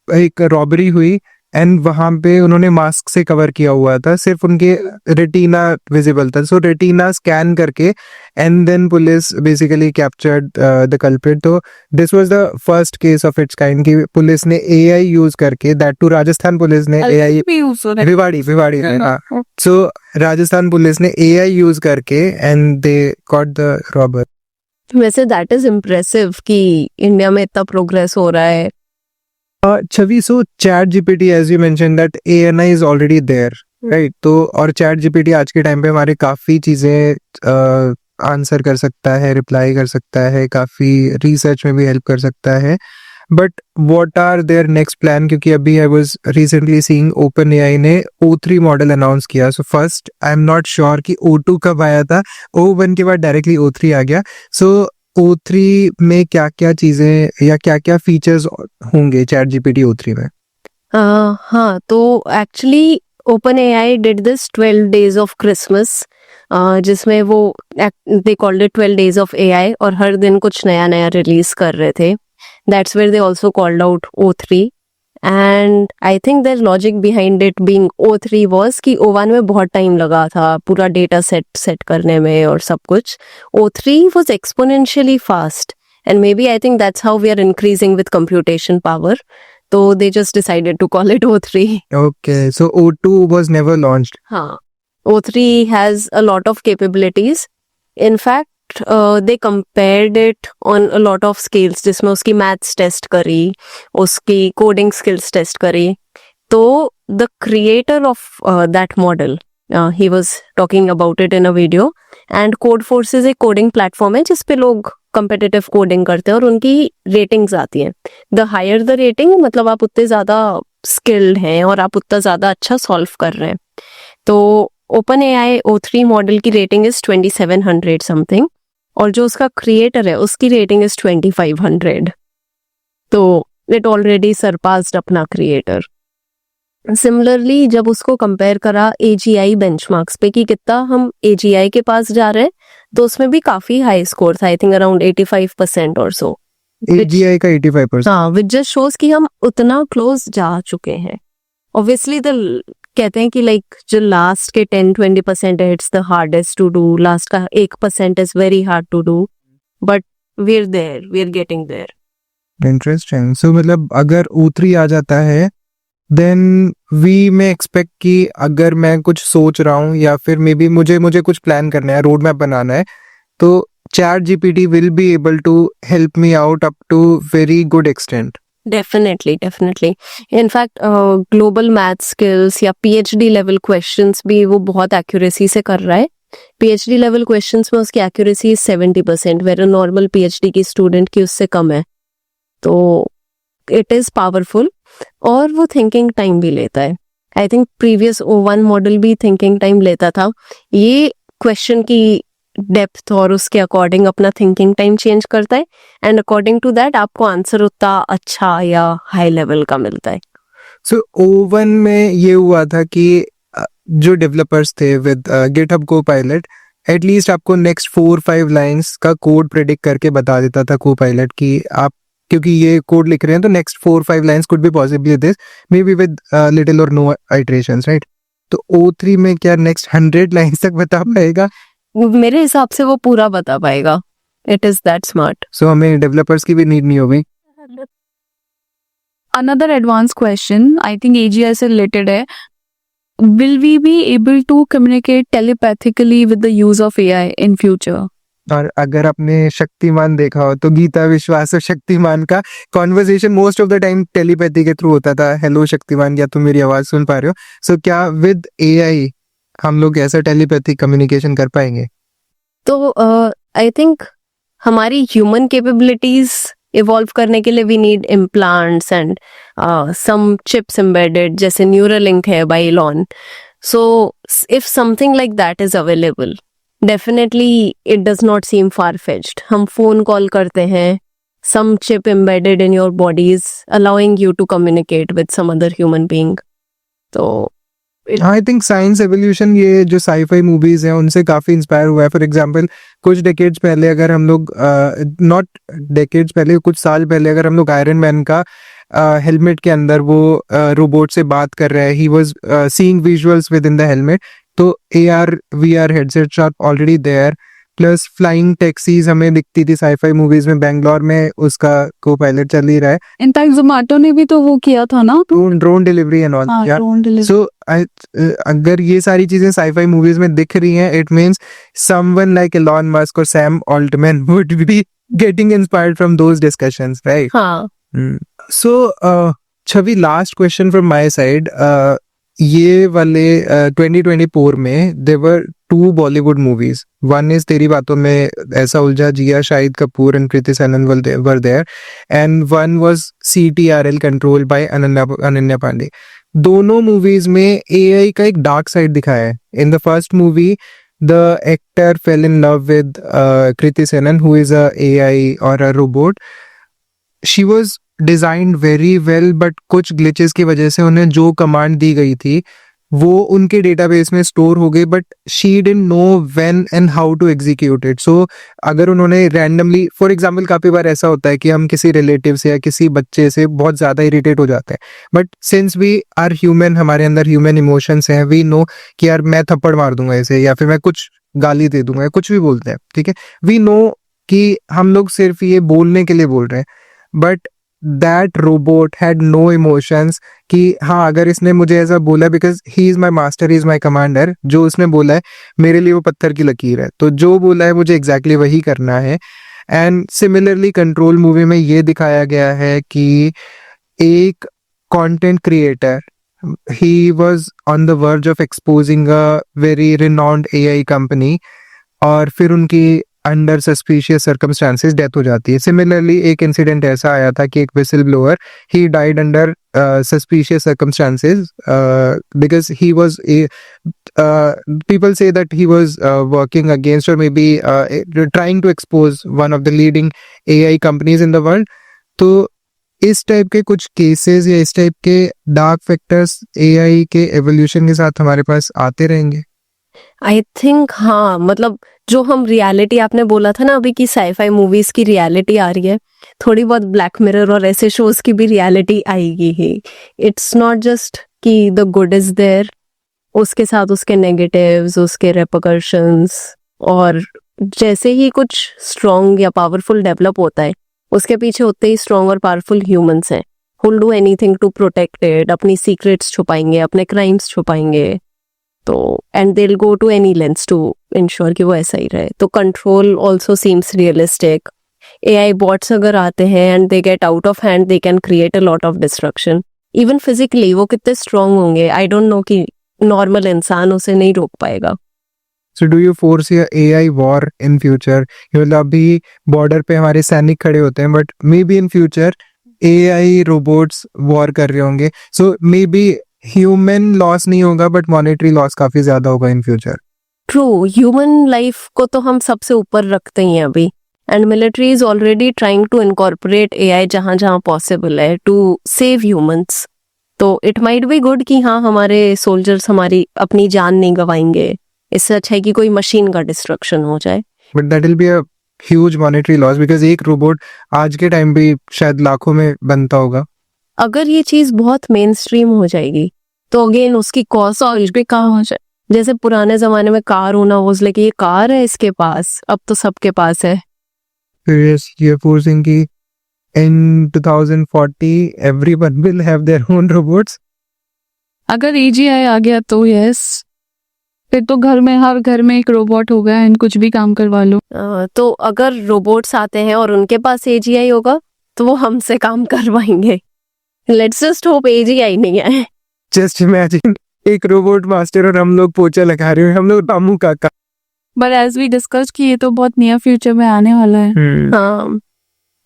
Speaker 3: एक रॉबरी हुई एंड वहां पे उन्होंने मास्क से कवर किया हुआ था, सिर्फ उनके रेटिना विजिबल था, सो रेटिना स्कैन करके and then police basically captured the culprit. तो this was the first case of its kind कि पुलिस ने एआई यूज करके, दैट टू राजस्थान पुलिस ने एआई, भिवाड़ी में, हाँ. सो राजस्थान पुलिस ने एआई यूज करके and they caught the robber.
Speaker 2: वैसे दैट इज इम्प्रेसिव कि इंडिया में इतना प्रोग्रेस हो रहा है.
Speaker 3: Chavi, so ChatGPT, as you mentioned, that ANI is already there, right? तो और ChatGPT आज के टाइम पे हमारे काफी चीजें आंसर कर सकता है, रिप्लाई कर सकता है, काफी रिसर्च में भी हेल्प कर सकता है. But what are their next plan? क्योंकि अभी I was recently seeing OpenAI ने O3 मॉडल अनाउंस किया. So first I am not sure कि O2 कब आया था, O1 के बाद डायरेक्टली O3 आ गया. सो O3 में क्या क्या चीजें या क्या क्या फीचर्स होंगे ChatGPT O3 में?
Speaker 2: हाँ, तो actually OpenAI did this 12 days of Christmas, जिसमें वो they called it 12 days of AI, और हर दिन कुछ नया नया रिलीज कर रहे थे. That's where they also called out O3. And I think their logic behind it being O3 was कि O1 में बहुत टाइम लगा था पूरा डेटा सेट करने में और सब कुछ. O3 was exponentially fast, and maybe I think that's how we are increasing with computation power. तो they just decided to call it O3.
Speaker 3: Okay, so O2 was never launched.
Speaker 2: हाँ, O3 has a lot of capabilities. In fact, they compared it on a lot of scales, जिसमें उसकी maths test करी, उसकी coding skills test करी. तो the creator of that model, he was talking about it in a video. And Codeforce एक coding platform है जिसपे लोग competitive coding करते हैं और उनकी ratings आती हैं. The higher the rating, मतलब आप उतने ज़्यादा skilled हैं और आप उतना ज़्यादा अच्छा solve कर रहे हैं. तो OpenAI O3 मॉडल की रेटिंग इज 2700 समथिंग, और जो उसका क्रिएटर है उसकी रेटिंग इज 2500. तो इट ऑलरेडी सरपास्ड अपना क्रिएटर. सिमिलरली जब उसको कंपेयर करा AGI बेंचमार्क्स पे कि कितना हम AGI के पास जा रहे हैं, तो उसमें भी काफी हाई स्कोर था, आई थिंक अराउंड 85% और सो.
Speaker 3: AGI का 85%.
Speaker 2: हाँ, विच जस्ट शोज कि हम उतना क्लोज जा चुके हैं. ऑब्वियसली कहते हैं कि लाइक जो लास्ट के 10-20% है, it's the hardest to do. Last का 1% is very hard to do, but we are there, we are getting there.
Speaker 3: Interesting. So मतलब अगर O3 आ जाता है, देन वी में एक्सपेक्ट कि अगर मैं कुछ सोच रहा हूँ या फिर मे बी मुझे कुछ प्लान करना है, रोड मैप बनाना है, तो ChatGPT will be able to help me out up to very good extent.
Speaker 2: Definitely. In fact global math skills या PhD लेवल क्वेश्चंस भी वो बहुत एक्यूरेसी से कर रहा है. PhD लेवल क्वेश्चंस में उसकी एक्यूरेसी 70%, वेर नॉर्मल PhD की स्टूडेंट की उससे कम है. तो इट इज पावरफुल, और वो थिंकिंग टाइम भी लेता है. I think previous O1 model भी थिंकिंग टाइम लेता था. ये क्वेश्चन की डेप्थ और उसके अकॉर्डिंग अपना थिंकिंग टाइम चेंज करता है, एंड अकॉर्डिंग टू दैट आपको आंसर उतना अच्छा या हाई लेवल का मिलता है.
Speaker 3: सो O1 में ये हुआ था कि जो डेवलपर्स थे विद GitHub Copilot, एटलीस्ट आपको नेक्स्ट 4-5 लाइंस का कोड प्रेडिक्ट करके बता देता था Copilot कि आप क्योंकि ये कोड लिख रहे हैं तो next 4-5 lines could be possibly this, may be with little और नो इटरेशंस, राइट? तो O3 में क्या नेक्स्ट 100 लाइंस तक बता पाएगा?
Speaker 2: मेरे हिसाब से वो पूरा बता पाएगा. It is that smart.
Speaker 3: So हमें डेवलपर्स की भी नीड नहीं होगी.
Speaker 4: another advanced question, I think AGI से related है. Will we be able to communicate telepathically with the use of AI in future?
Speaker 3: और अगर आपने शक्तिमान देखा हो तो गीता विश्वास और शक्तिमान का conversation most of the time telepathy के थ्रू होता था. हेलो शक्तिमान, क्या तुम मेरी आवाज सुन पा रहे हो? सो क्या विद एआई हम लोग ऐसा टेलीपैथी कम्युनिकेशन कर पाएंगे?
Speaker 2: तो आई थिंक हमारी ह्यूमन कैपेबिलिटीज इवॉल्व करने के लिए we need implants and some chips embedded, जैसे न्यूरालिंक है by Elon. So if something like that is available, definitely it does not seem far fetched. हम फोन कॉल करते हैं, some chip embedded in your bodies allowing you to communicate with some other human being. तो
Speaker 3: I think science evolution, ये जो sci fi movies हैं उनसे काफी inspire हुआ है. फॉर एग्जांपल कुछ डेकेड्स पहले अगर हम लोग नॉट डेकेड्स पहले, कुछ साल पहले अगर हम लोग आयरन मैन का हेलमेट के अंदर वो रोबोट से बात कर रहे हैं, he was seeing visuals within the helmet. तो AR VR headsets are already there. Plus flying taxis हमें दिखती थी साईफाई मूवीज में. बैंगलोर में उसका को पायलट चल ही रहा है.
Speaker 4: इनफैक्ट जोमेटो ने भी तो वो किया था ना.
Speaker 3: Drone delivery and all.
Speaker 4: हाँ, ड्रोन डिलीवरी.
Speaker 3: सो अगर ये सारी चीजें साईफाई मूवीज में दिख रही हैं, it means someone like Elon Musk और Sam Altman would be getting inspired from those discussions, right?
Speaker 2: हाँ.
Speaker 3: So Chhavi, last question from my side. ये वाले 2024 में there were 2 Bollywood movies. One is Teri Baaton Mein Aisa Uljha Jiya, Shahid Kapoor and Kriti Sanon were there, and one was CTRL controlled by Ananya Panday. दोनों movies में AI का एक dark side दिखाया है. In the first movie the actor fail in love with Kriti Sanon who is a AI और a robot. She was designed very well, but कुछ glitches की वजह से उन्हें जो कमांड दी गई थी वो उनके डेटाबेस में स्टोर हो गई, but she didn't know when and how to execute it. So अगर उन्होंने रैंडमली, फॉर एग्जांपल काफी बार ऐसा होता है कि हम किसी रिलेटिव से या किसी बच्चे से बहुत ज्यादा इरिटेट हो जाते हैं, but since we are human, हमारे अंदर ह्यूमन इमोशंस हैं, वी नो कि यार मैं थप्पड़ मार दूंगा इसे, या फिर मैं कुछ गाली दे दूंगा, कुछ भी बोलते हैं, ठीक है. वी नो कि हम लोग सिर्फ ये बोलने के लिए बोल रहे हैं, but that robot had no emotions कि हाँ अगर इसने मुझे ऐसा बोला, because he is my master, he is my commander, जो उसने बोला है मेरे लिए वो पत्थर की लकीर है, तो जो बोला है मुझे एग्जैक्टली वही करना है. एंड सिमिलरली कंट्रोल मूवी में ये दिखाया गया है कि एक content creator, he was on the verge of exposing a very renowned AI company, और फिर उनकी अंडर सस्पिशियस सर्कमस्टांसेस डेथ हो जाती है. सिमिलरली एक इंसिडेंट ऐसा आया था कि एक whistle blower, he died under suspicious circumstances because he was people say that he was working against or maybe trying to expose one of the leading AI companies in the world. तो इस type के कुछ cases या इस type के dark factors AI के evolution के साथ हमारे पास आते रहेंगे.
Speaker 2: आई थिंक हाँ, मतलब जो हम रियलिटी, आपने बोला था ना अभी कि साईफाई मूवीज की रियलिटी आ रही है, थोड़ी बहुत ब्लैक मिरर और ऐसे शोज की भी रियलिटी आएगी ही. इट्स नॉट जस्ट कि द गुड इज देयर, उसके साथ उसके नेगेटिव्स, उसके रेपरकशंस, और जैसे ही कुछ स्ट्रॉन्ग या पावरफुल डेवलप होता है उसके पीछे उतने ही स्ट्रॉन्ग और पावरफुल ह्यूमंस हैं who will do anything to protect it. अपनी सीक्रेट्स छुपाएंगे, अपने क्राइम्स छुपाएंगे, तो and they will go to any lengths to ensure कि वो ऐसा ही रहे. तो control also seems realistic. AI bots अगर आते हैं and they get out of hand, they can create a lot of destruction. Even physically वो कितने स्ट्रांग होंगे, आई डोंट नो कि नॉर्मल इंसान उसे नहीं रोक पाएगा.
Speaker 3: So do you foresee a AI war in future? मतलब अभी बॉर्डर पे हमारे सैनिक खड़े होते हैं, but maybe in future AI robots war कर रहे होंगे. So maybe human loss नहीं होगा, बट मॉनेटरी लॉस काफी ज्यादा होगा in future.
Speaker 2: True, human life को तो हम सबसे ऊपर रखते ही हैं अभी, and military is already trying to incorporate AI जहां जहां पॉसिबल है टू सेव ह्यूमंस. तो इट माइट बी गुड कि हाँ हमारे सोल्जर्स हमारी अपनी जान नहीं गवाएंगे, इससे अच्छा है कि कोई मशीन का डिस्ट्रक्शन हो जाए.
Speaker 3: But that will be a huge monetary loss, because एक रोबोट आज के टाइम पे शायद लाखों में बनता होगा.
Speaker 2: अगर ये चीज बहुत मेन स्ट्रीम हो जाएगी तो अगेन उसकी कॉस्ट और भी कहाँ हो जाए. जैसे पुराने जमाने में कार होना वो लाइक ये कार है इसके पास, अब तो सबके पास है.
Speaker 3: फिर ये फोर्सिंग की in 2040 everyone will have their own robots.
Speaker 1: अगर AGI आ गया तो यस, फिर तो घर में हर घर में एक रोबोट होगा एंड कुछ भी काम करवा लो.
Speaker 2: तो अगर रोबोट्स आते हैं और उनके पास AGI होगा तो वो हमसे काम करवाएंगे. लेट्स जस्ट होप AGI नहीं आए.
Speaker 3: Just imagine एक रोबोट मास्टर और हम लोग पोछा लगा रहे हैं, हम लोग रामू काका.
Speaker 1: बट एज वी डिस्कस कि ये तो बहुत नियर फ्यूचर में आने वाला है.
Speaker 2: हाँ,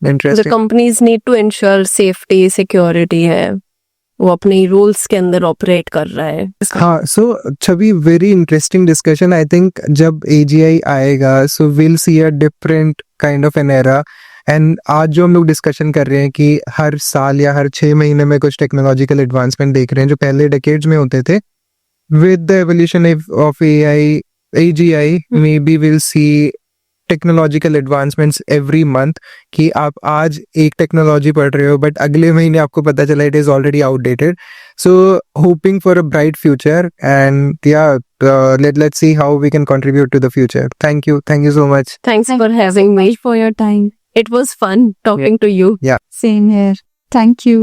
Speaker 2: the
Speaker 3: Interesting.
Speaker 2: Companies need to ensure safety, security है, वो अपने रूल्स के अंदर ऑपरेट कर रहा है.
Speaker 3: हाँ, so Chhavi very interesting discussion. I think जब AGI आएगा so will see a different kind of an era. And आज जो हम लोग डिस्कशन कर रहे हैं कि हर साल या हर 6 महीने में कुछ टेक्नोलॉजिकल एडवांसमेंट देख रहे हैं जो पहले डेकेड्स में होते थे, with the evolution of AGI may be will see technological advancements every month. कि आप आज एक टेक्नोलॉजी पढ़ रहे हो बट अगले महीने आपको पता चला it is already outdated. So hoping for a bright future and let's see how we can contribute to the future. Thank you so much.
Speaker 2: Thanks for having me.
Speaker 1: For your time.
Speaker 2: It was fun talking to you.
Speaker 1: Same here. Thank you.